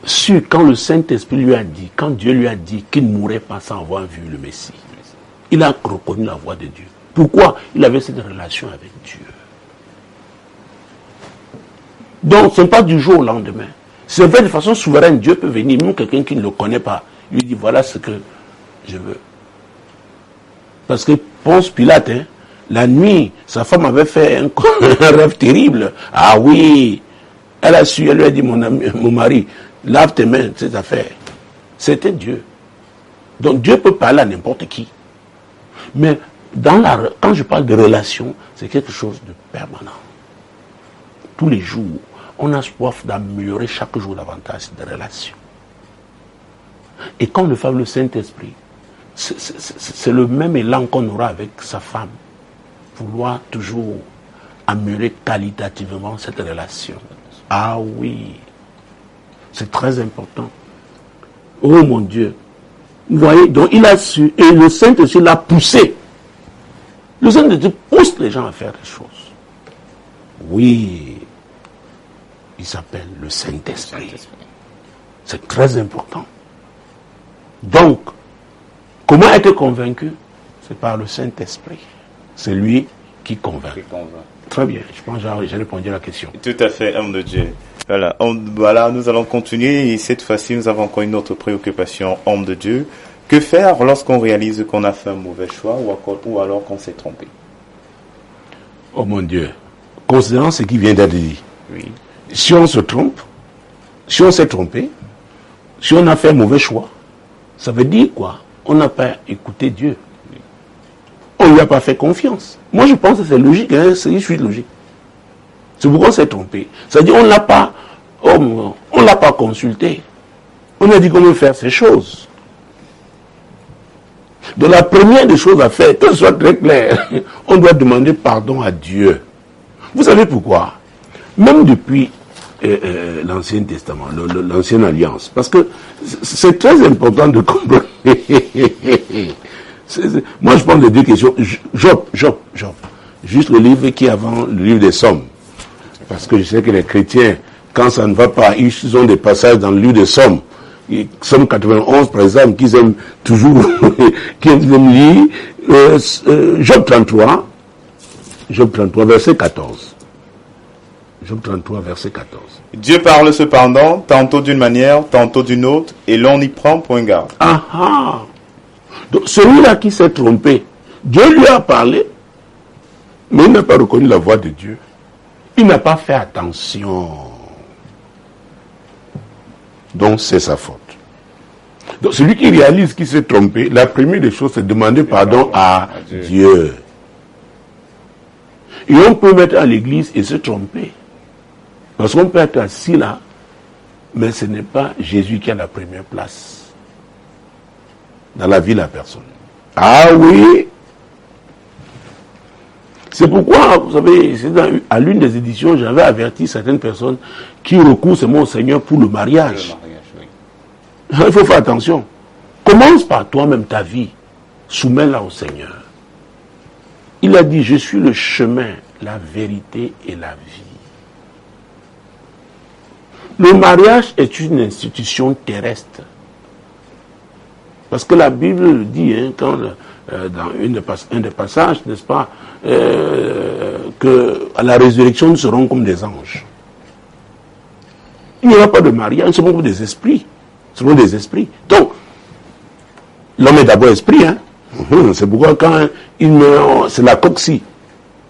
[SPEAKER 2] su quand le Saint-Esprit lui a dit, quand Dieu lui a dit qu'il ne mourrait pas sans avoir vu le Messie. Il a reconnu la voix de Dieu. Pourquoi? Il avait cette relation avec Dieu. Donc, ce n'est pas du jour au lendemain. C'est vrai, de façon souveraine, Dieu peut venir, même quelqu'un qui ne le connaît pas, lui dit, voilà ce que je veux. Parce que Ponce Pilate, la nuit, sa femme avait fait un rêve terrible. Ah oui, elle a su, elle lui a dit, mon mari, lave tes mains, cette affaire. C'était Dieu. Donc Dieu peut parler à n'importe qui. Mais quand je parle de relation, c'est quelque chose de permanent. Tous les jours, on a soif d'améliorer chaque jour davantage de relations. Et quand on le fait avec le Saint-Esprit, c'est le même élan qu'on aura avec sa femme. Vouloir toujours améliorer qualitativement cette relation. Ah oui, c'est très important. Oh mon Dieu. Vous voyez, donc il a su, et le Saint-Esprit l'a poussé. Le Saint-Esprit pousse les gens à faire des choses. Oui, il s'appelle le Saint-Esprit. C'est très important. Donc, comment être convaincu? C'est par le Saint-Esprit. C'est lui qui convainc. Très bien, je pense que j'ai répondu à la question.
[SPEAKER 1] Tout à fait, homme de Dieu. Voilà, nous allons continuer et cette fois-ci, nous avons encore une autre préoccupation, homme de Dieu. Que faire lorsqu'on réalise qu'on a fait un mauvais choix ou alors qu'on s'est trompé?
[SPEAKER 2] Oh mon Dieu, considérant ce qui vient d'être dit,
[SPEAKER 1] oui.
[SPEAKER 2] Si on se trompe, si on s'est trompé, si on a fait un mauvais choix, ça veut dire quoi? On n'a pas écouté Dieu. On ne lui a pas fait confiance. Moi, je pense que c'est logique, hein, c'est une suite logique. C'est pourquoi on s'est trompé. C'est-à-dire on ne l'a pas consulté. On a dit comment faire ces choses. Donc la première des choses à faire, que ce soit très clair, on doit demander pardon à Dieu. Vous savez pourquoi? Même depuis l'Ancien Testament, l'Ancienne Alliance, parce que c'est très important de comprendre. Moi, je pense de deux questions. Job. Juste le livre qui est avant le livre des Sommes. Parce que je sais que les chrétiens, quand ça ne va pas, ils ont des passages dans le livre des Sommes. Somme 91, par exemple, qu'ils aiment toujours, qu'ils aiment lire. Job 33, verset 14. Job 33, verset 14.
[SPEAKER 1] Dieu parle cependant, tantôt d'une manière, tantôt d'une autre, et l'on n'y prend point garde.
[SPEAKER 2] Donc celui-là qui s'est trompé, Dieu lui a parlé, mais il n'a pas reconnu la voix de Dieu. Il n'a pas fait attention. Donc c'est sa faute. Donc celui qui réalise qu'il s'est trompé, la première des choses, c'est de demander pardon à Dieu. Et on peut mettre à l'église et se tromper. Parce qu'on peut être assis là, mais ce n'est pas Jésus qui a la première place dans la vie de la personne. Ah oui! C'est pourquoi, vous savez, à l'une des éditions, j'avais averti certaines personnes qui recourent seulement au Seigneur pour le mariage. Oui. Il faut faire attention. Commence par toi-même ta vie. Soumets-la au Seigneur. Il a dit, je suis le chemin, la vérité et la vie. Le mariage est une institution terrestre. Parce que la Bible le dit, hein, quand, dans un des passages, n'est-ce pas, que à la résurrection, nous serons comme des anges. Il n'y aura pas de mariage, nous serons comme des esprits. Nous serons des esprits. Donc, l'homme est d'abord esprit, hein. C'est pourquoi quand il meurt, c'est la coxie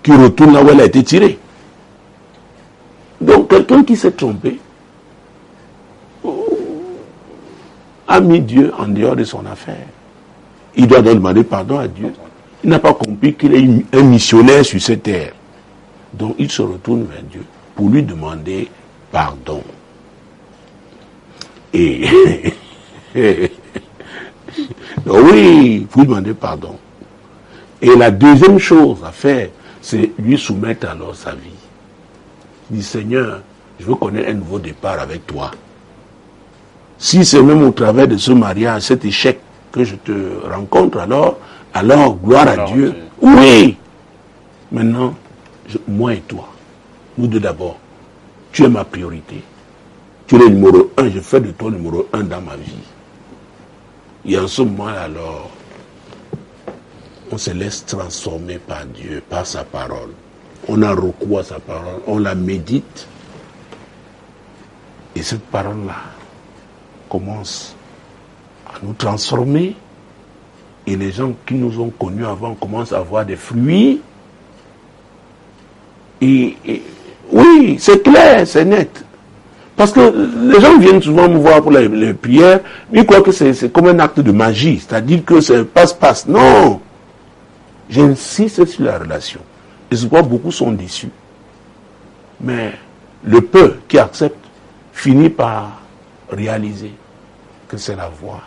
[SPEAKER 2] qui retourne là où elle a été tirée. Donc, quelqu'un qui s'est trompé a mis Dieu en dehors de son affaire. Il doit donc demander pardon à Dieu. Il n'a pas compris qu'il est un missionnaire sur cette terre. Donc il se retourne vers Dieu pour lui demander pardon. Et Donc oui, il faut lui demander pardon. Et la deuxième chose à faire, c'est lui soumettre alors sa vie. Il dit, Seigneur, je veux connaître un nouveau départ avec toi. Si c'est même au travers de ce mariage, cet échec que je te rencontre, alors gloire à Dieu. Oui. Maintenant, moi et toi, nous deux d'abord, tu es ma priorité. Tu es le numéro 1, je fais de toi le numéro 1 dans ma vie. Et en ce moment-là, alors, on se laisse transformer par Dieu, par sa parole. On a recours à sa parole, on la médite. Et cette parole-là commence à nous transformer. Et les gens qui nous ont connus avant commencent à avoir des fruits. Et oui, c'est clair, c'est net. Parce que les gens viennent souvent me voir pour les prières, mais ils croient que c'est comme un acte de magie, c'est-à-dire que c'est passe-passe. Non! J'insiste sur la relation. Et je crois que beaucoup sont déçus. Mais le peu qui accepte finit par réaliser que c'est la voie.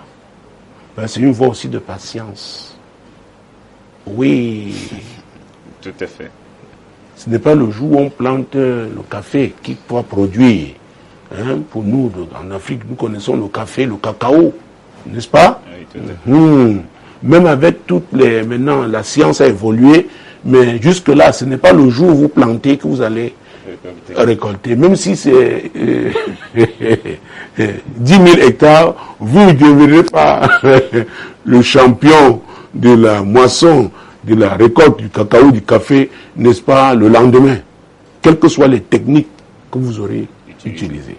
[SPEAKER 2] Ben, c'est une voie aussi de patience. Oui.
[SPEAKER 1] Tout à fait.
[SPEAKER 2] Ce n'est pas le jour où on plante le café qui doit produire. Hein, pour nous, en Afrique, nous connaissons le café, le cacao, n'est-ce pas? Oui, tout à fait. Même avec toutes les... Maintenant, la science a évolué, mais jusque-là, ce n'est pas le jour où vous plantez que vous allez récolter. Même si c'est 10 000 hectares, vous ne deviendrez pas le champion de la moisson, de la récolte du cacao, du café, n'est-ce pas, le lendemain. Quelles que soient les techniques que vous aurez utilisées.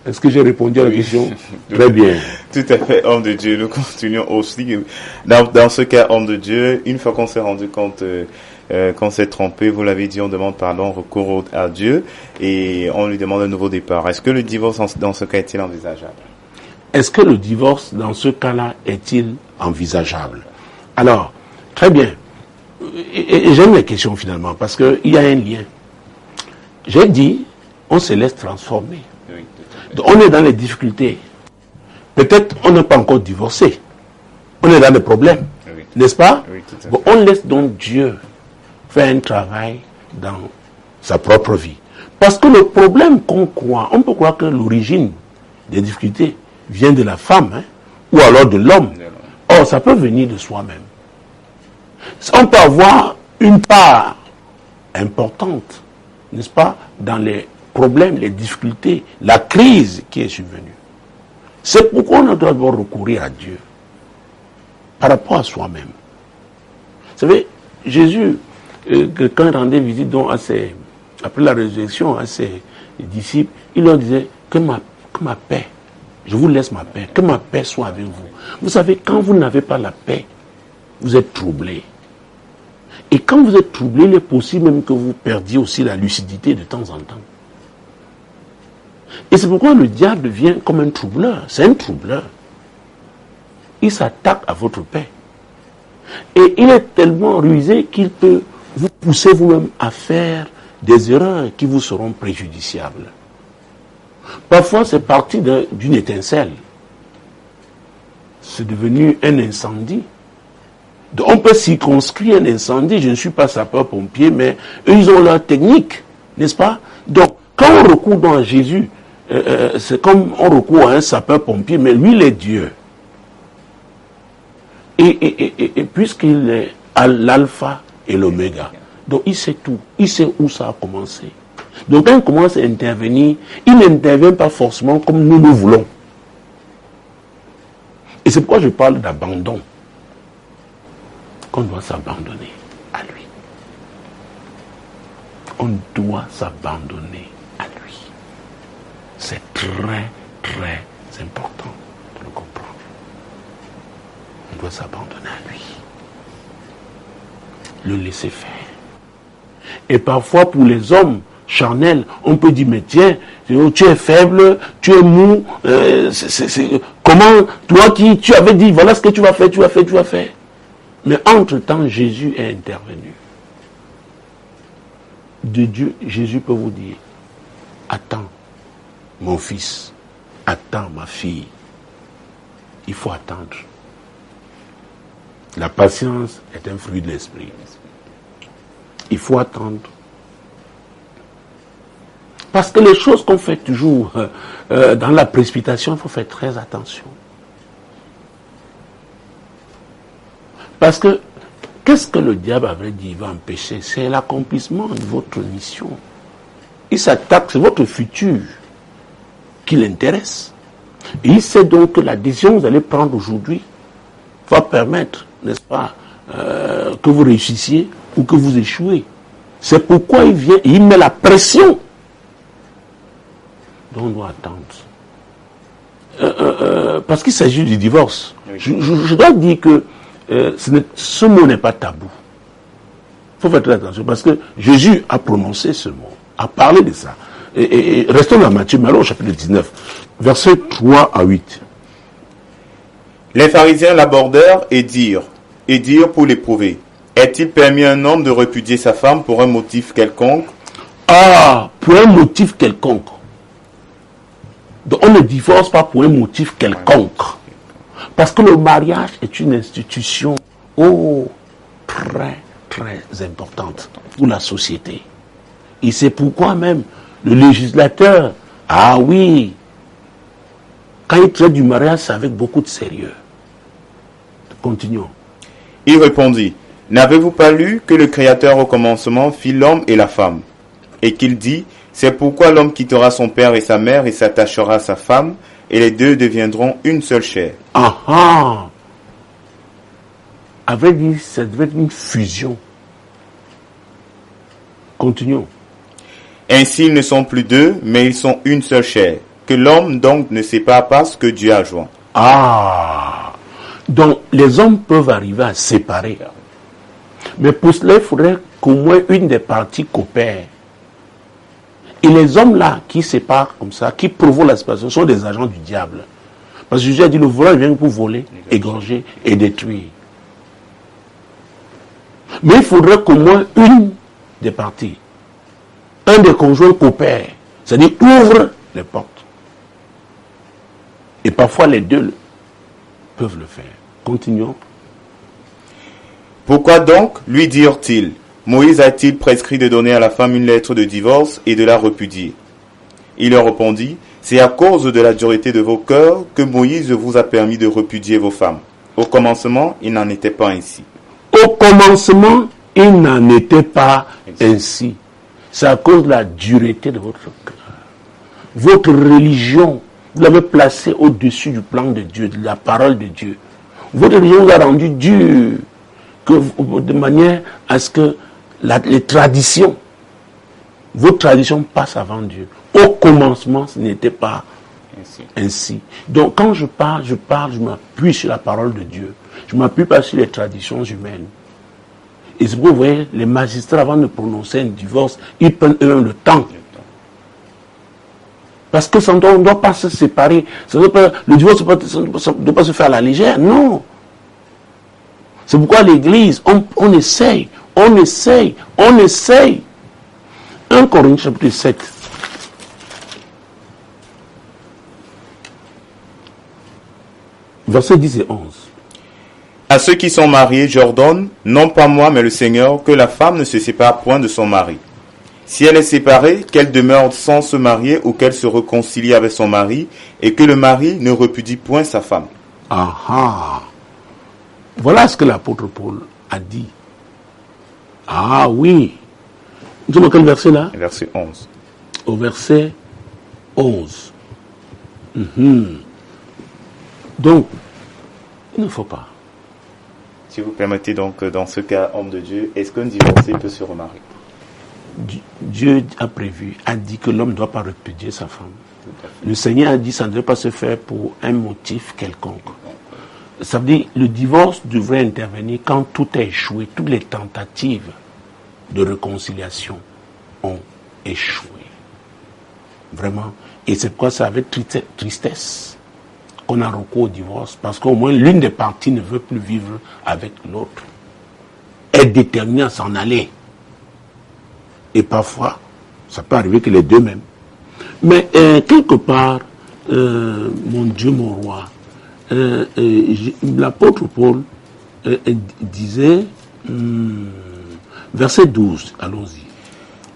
[SPEAKER 2] Est-ce que j'ai répondu à la question? Très bien.
[SPEAKER 1] Tout à fait, homme de Dieu. Nous continuons aussi. Dans ce cas, homme de Dieu, une fois qu'on s'est rendu compte qu'on s'est trompé, vous l'avez dit, on demande pardon, on recourt à Dieu et on lui demande un nouveau départ. Est-ce que le divorce dans ce cas est-il envisageable?
[SPEAKER 2] Est-ce que le divorce dans ce cas-là est-il envisageable? Alors, très bien. Et j'aime les questions finalement parce qu'il y a un lien. J'ai dit, on se laisse transformer. Oui, donc, on est dans les difficultés. Peut-être on n'a pas encore divorcé. On est dans des problèmes. Oui. N'est-ce pas? Oui, bon, on laisse donc Dieu faire un travail dans sa propre vie. Parce que le problème qu'on croit, on peut croire que l'origine des difficultés vient de la femme, hein, ou alors de l'homme. Or, ça peut venir de soi-même. On peut avoir une part importante, n'est-ce pas, dans les problèmes, les difficultés, la crise qui est survenue. C'est pourquoi on doit d'abord recourir à Dieu par rapport à soi-même. Vous savez, Jésus, quand il rendait visite donc après la résurrection à ses disciples, il leur disait que ma paix, je vous laisse ma paix, que ma paix soit avec vous. Vous savez, quand vous n'avez pas la paix, vous êtes troublés. Et quand vous êtes troublé, il est possible même que vous perdiez aussi la lucidité de temps en temps. Et c'est pourquoi le diable vient comme un troubleur. C'est un troubleur. Il s'attaque à votre paix. Et il est tellement rusé qu'il peut vous pousser vous-même à faire des erreurs qui vous seront préjudiciables. Parfois, c'est parti d'une étincelle. C'est devenu un incendie. Donc, on peut circonscrire un incendie. Je ne suis pas sapeur-pompier, mais eux, ils ont leur technique, n'est-ce pas? Donc, quand on recourt dans Jésus, c'est comme on recourt à un sapeur-pompier, mais lui, il est Dieu. Et puisqu'il est à l'alpha et l'oméga, donc il sait tout. Il sait où ça a commencé. Donc, quand il commence à intervenir, il n'intervient pas forcément comme nous le voulons. Et c'est pourquoi je parle d'abandon. Qu'on doit s'abandonner à lui. On doit s'abandonner à lui. C'est très, très important de le comprendre. On doit s'abandonner à lui. Le laisser faire. Et parfois, pour les hommes charnels, on peut dire, mais tiens, tu es faible, tu es mou, comment, toi qui, tu avais dit, voilà ce que tu vas faire. Mais entre-temps, Jésus est intervenu. De Dieu, Jésus peut vous dire, attends, mon fils, attends, ma fille. Il faut attendre. La patience est un fruit de l'esprit. Il faut attendre. Parce que les choses qu'on fait toujours dans la précipitation, il faut faire très attention. Parce que, qu'est-ce que le diable avait dit, il va empêcher? C'est l'accomplissement de votre mission. Il s'attaque, c'est votre futur qui l'intéresse. Et il sait donc que la décision que vous allez prendre aujourd'hui va permettre, n'est-ce pas, que vous réussissiez ou que vous échouez. C'est pourquoi il vient et il met la pression. Donc on doit attendre. Parce qu'il s'agit du divorce. Oui. Je dois dire que ce mot n'est pas tabou. Il faut faire très attention parce que Jésus a prononcé ce mot, a parlé de ça. Et restons dans Matthieu, mais alors au chapitre 19, versets 3 à 8.
[SPEAKER 1] Les pharisiens l'abordèrent et dirent pour l'éprouver, est-il permis à un homme de repudier sa femme pour un motif quelconque?
[SPEAKER 2] Ah, pour un motif quelconque. Donc on ne divorce pas pour un motif quelconque. Parce que le mariage est une institution très, très importante pour la société. Et c'est pourquoi même le législateur, ah oui, quand il traite du mariage, c'est avec beaucoup de sérieux. Continuons.
[SPEAKER 1] Il répondit, n'avez-vous pas lu que le Créateur au commencement fit l'homme et la femme, et qu'il dit, c'est pourquoi l'homme quittera son père et sa mère et s'attachera à sa femme, et les deux deviendront une seule chair.
[SPEAKER 2] Ah ah! Avait dit, ça devait être une fusion. Continuons.
[SPEAKER 1] Ainsi ils ne sont plus deux, mais ils sont une seule chair. Que l'homme donc ne sépare pas ce que Dieu a joint.
[SPEAKER 2] Ah! Donc les hommes peuvent arriver à séparer. Mais pour cela, il faudrait qu'au moins une des parties coopère. Et les hommes là qui séparent comme ça, qui provoquent la séparation, sont des agents du diable. Parce que Jésus a dit, le voleur vient pour voler, égorger et détruire. Mais il faudrait qu'au moins une des parties, un des conjoints coopère, c'est-à-dire ouvre les portes. Et parfois les deux peuvent le faire. Continuons.
[SPEAKER 1] Pourquoi donc lui dirent-ils, Moïse a-t-il prescrit de donner à la femme une lettre de divorce et de la repudier? Il leur répondit, c'est à cause de la dureté de vos cœurs que Moïse vous a permis de repudier vos femmes. Au commencement, il n'en était pas ainsi.
[SPEAKER 2] Au commencement, il n'en était pas ainsi. C'est à cause de la dureté de votre cœur. Votre religion, vous l'avez placée au-dessus du plan de Dieu, de la parole de Dieu. Votre religion vous a rendu dur, de manière à ce que les traditions, vos traditions passent avant Dieu. Au commencement, ce n'était pas ainsi. Donc quand je parle, je m'appuie sur la parole de Dieu. Je ne m'appuie pas sur les traditions humaines. Et c'est pourquoi vous voyez, les magistrats, avant de prononcer un divorce, ils prennent eux-mêmes le temps. Parce que on ne doit pas se séparer. Le divorce ne doit pas se faire à la légère, non. C'est pourquoi l'église, on essaye. 1 Corinthiens chapitre 7. Versets 10 et 11.
[SPEAKER 1] À ceux qui sont mariés, j'ordonne, non pas moi, mais le Seigneur, que la femme ne se sépare point de son mari. Si elle est séparée, qu'elle demeure sans se marier ou qu'elle se réconcilie avec son mari, et que le mari ne repudie point sa femme.
[SPEAKER 2] Ah ah. Voilà ce que l'apôtre Paul a dit. Ah oui. Nous sommes à quel verset là?
[SPEAKER 1] Verset 11.
[SPEAKER 2] Au verset 11. Donc, il ne faut pas.
[SPEAKER 1] Si vous permettez donc, dans ce cas, homme de Dieu, est-ce qu'un divorcé peut se remarier?
[SPEAKER 2] Dieu a dit que l'homme ne doit pas repudier sa femme. Le Seigneur a dit que ça ne devait pas se faire pour un motif quelconque. Ça veut dire que le divorce devrait intervenir quand tout a échoué, toutes les tentatives de réconciliation ont échoué. Vraiment. Et c'est pourquoi c'est avec tristesse qu'on a recours au divorce, parce qu'au moins l'une des parties ne veut plus vivre avec l'autre. Elle est déterminée à s'en aller. Et parfois, ça peut arriver que les deux mêmes. Mais quelque part, mon Dieu, mon roi, l'apôtre Paul disait, verset 12, allons-y.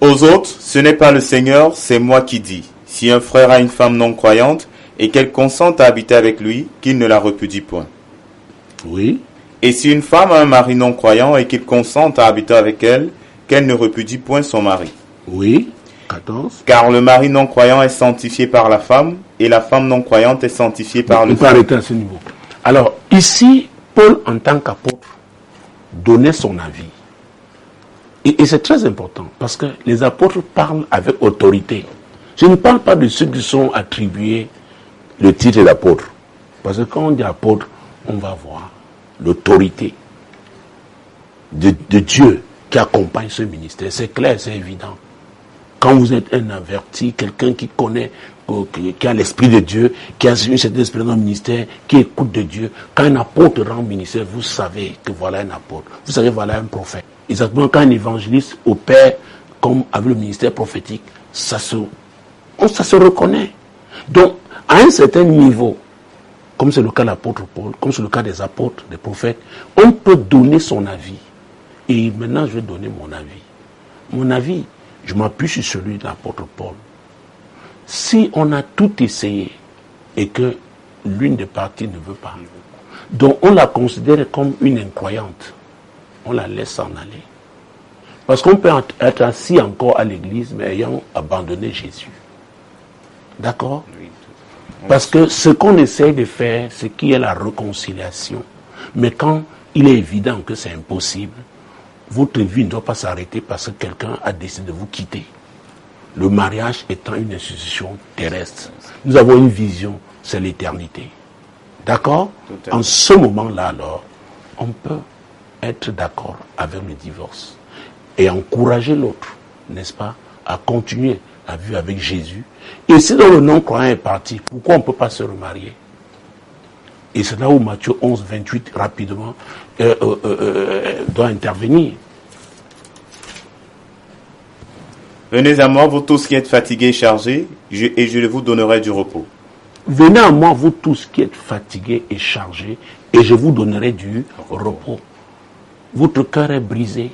[SPEAKER 1] Aux autres, ce n'est pas le Seigneur, c'est moi qui dis. Si un frère a une femme non croyante et qu'elle consente à habiter avec lui, qu'il ne la repudie point.
[SPEAKER 2] Oui.
[SPEAKER 1] Et si une femme a un mari non croyant et qu'il consente à habiter avec elle, qu'elle ne repudie point son mari.
[SPEAKER 2] Oui. 14.
[SPEAKER 1] Car le mari non croyant est sanctifié par la femme et la femme non croyante est sanctifiée par le
[SPEAKER 2] On peut arrêter à ce niveau. Alors, ici, Paul, en tant qu'apôtre, donnait son avis. Et c'est très important, parce que les apôtres parlent avec autorité. Je ne parle pas de ceux qui sont attribués le titre d'apôtre. Parce que quand on dit apôtre, on va voir l'autorité de Dieu qui accompagne ce ministère. C'est clair, c'est évident. Quand vous êtes un averti, quelqu'un qui connaît, qui a l'esprit de Dieu, qui a une certaine expérience dans le ministère, qui écoute de Dieu, quand un apôtre rend ministère, vous savez que voilà un apôtre. Vous savez voilà un prophète. Exactement, quand un évangéliste opère comme avec le ministère prophétique, ça se reconnaît. Donc, à un certain niveau, comme c'est le cas de l'apôtre Paul, comme c'est le cas des apôtres, des prophètes, on peut donner son avis. Et maintenant, je vais donner mon avis. Mon avis, je m'appuie sur celui de l'apôtre Paul. Si on a tout essayé et que l'une des parties ne veut pas, donc on la considère comme une incroyante, on la laisse s'en aller. Parce qu'on peut être assis encore à l'église, mais ayant abandonné Jésus. D'accord? Parce que ce qu'on essaye de faire, c'est qu'il y ait la réconciliation. Mais quand il est évident que c'est impossible, votre vie ne doit pas s'arrêter parce que quelqu'un a décidé de vous quitter. Le mariage étant une institution terrestre. Nous avons une vision, c'est l'éternité. D'accord? En ce moment-là, alors, on peut être d'accord avec le divorce et encourager l'autre, n'est-ce pas, à continuer la vie avec Jésus. Et si dans le non-croyant est parti, pourquoi on ne peut pas se remarier? Et c'est là où Matthieu 11, 28, rapidement, doit intervenir.
[SPEAKER 1] Venez à moi, vous tous qui êtes fatigués et chargés, et je vous donnerai du repos.
[SPEAKER 2] Venez à moi, vous tous qui êtes fatigués et chargés, et je vous donnerai du repos. Votre cœur est brisé,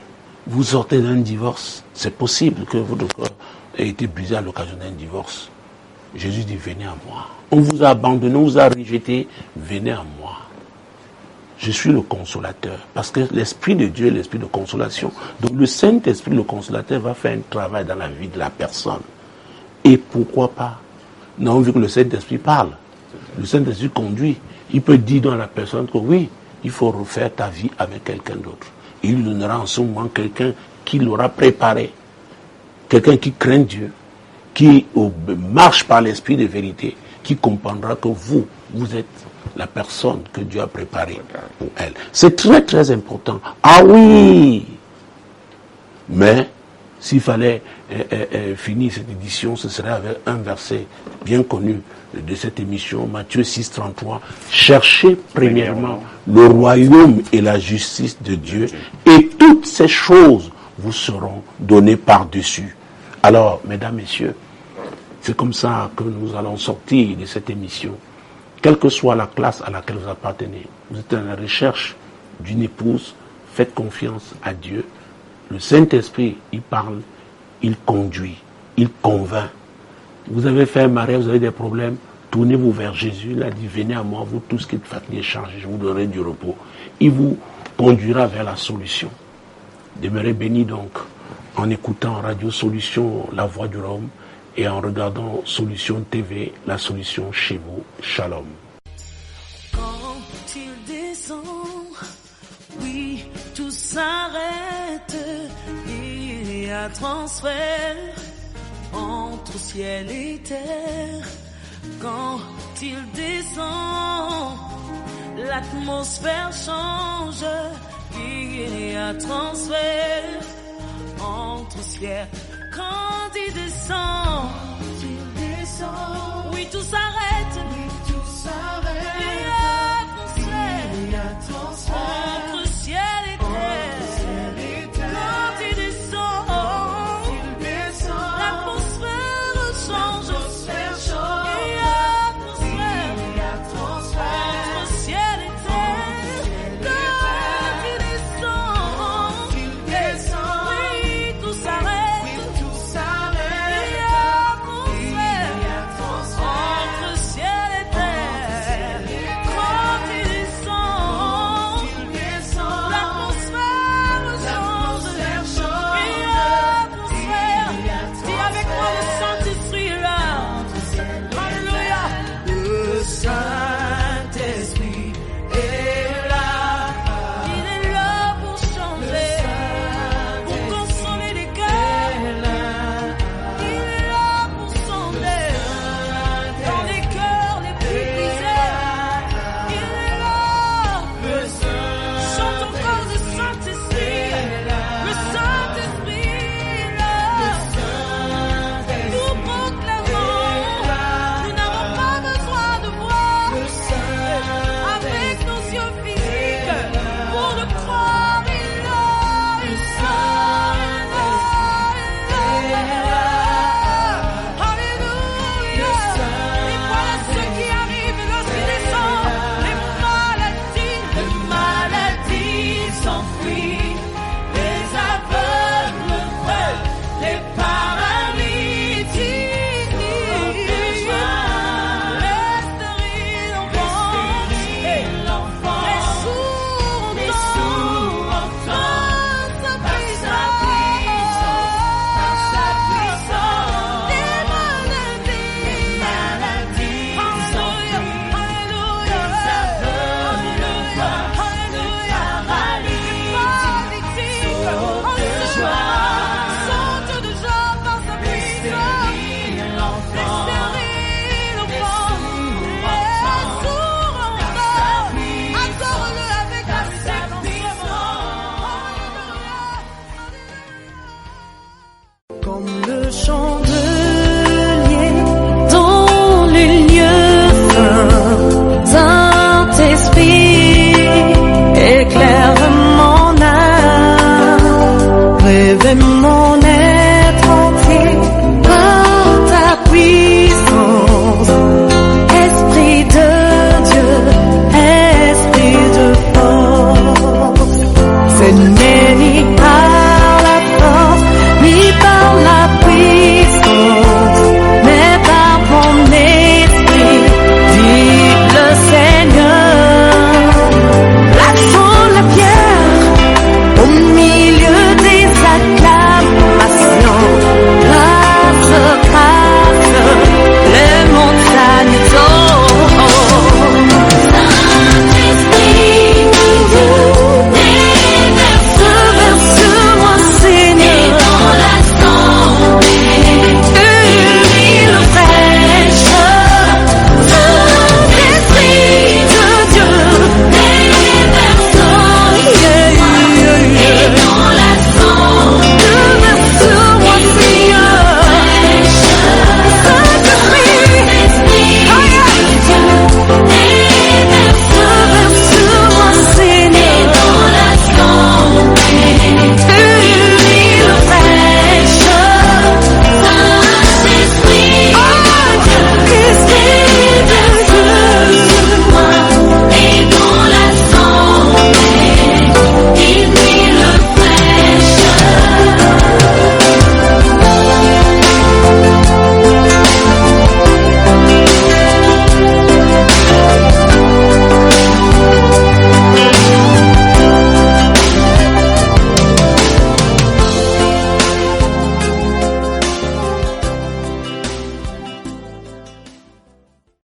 [SPEAKER 2] vous sortez d'un divorce. C'est possible que votre cœur ait été brisé à l'occasion d'un divorce. Jésus dit, venez à moi. On vous a abandonné, on vous a rejeté, venez à moi. Je suis le consolateur. Parce que l'Esprit de Dieu est l'Esprit de consolation. Donc le Saint-Esprit, le consolateur, va faire un travail dans la vie de la personne. Et pourquoi pas? Nous avons vu que le Saint-Esprit parle. Le Saint-Esprit conduit. Il peut dire dans la personne que oui, il faut refaire ta vie avec quelqu'un d'autre. Et il donnera en ce moment quelqu'un qui l'aura préparé. Quelqu'un qui craint Dieu, qui marche par l'Esprit de vérité, qui comprendra que vous êtes la personne que Dieu a préparée pour elle. C'est très très important. Ah oui! Mais s'il fallait finir cette édition, ce serait avec un verset bien connu de cette émission, Matthieu 6, 33. Cherchez premièrement le royaume et la justice de Dieu, et toutes ces choses vous seront données par-dessus. Alors, mesdames, messieurs, c'est comme ça que nous allons sortir de cette émission. Quelle que soit la classe à laquelle vous appartenez, vous êtes à la recherche d'une épouse, faites confiance à Dieu. Le Saint-Esprit, il parle, il conduit, il convainc. Vous avez fait un mariage, vous avez des problèmes, tournez-vous vers Jésus. Il a dit, venez à moi, vous tous qui êtes fatigués et chargés, je vous donnerai du repos. Il vous conduira vers la solution. Demeurez bénis donc en écoutant Radio Solution, La Voix du Rhum, et en regardant Solution TV, la solution chez vous. Shalom.
[SPEAKER 6] Quand il descend, oui, tout s'arrête. Il y a transfert entre ciel et terre. Quand il descend, l'atmosphère change. Il y a transfert entre ciel. Quand il descend, oui, tout s'arrête.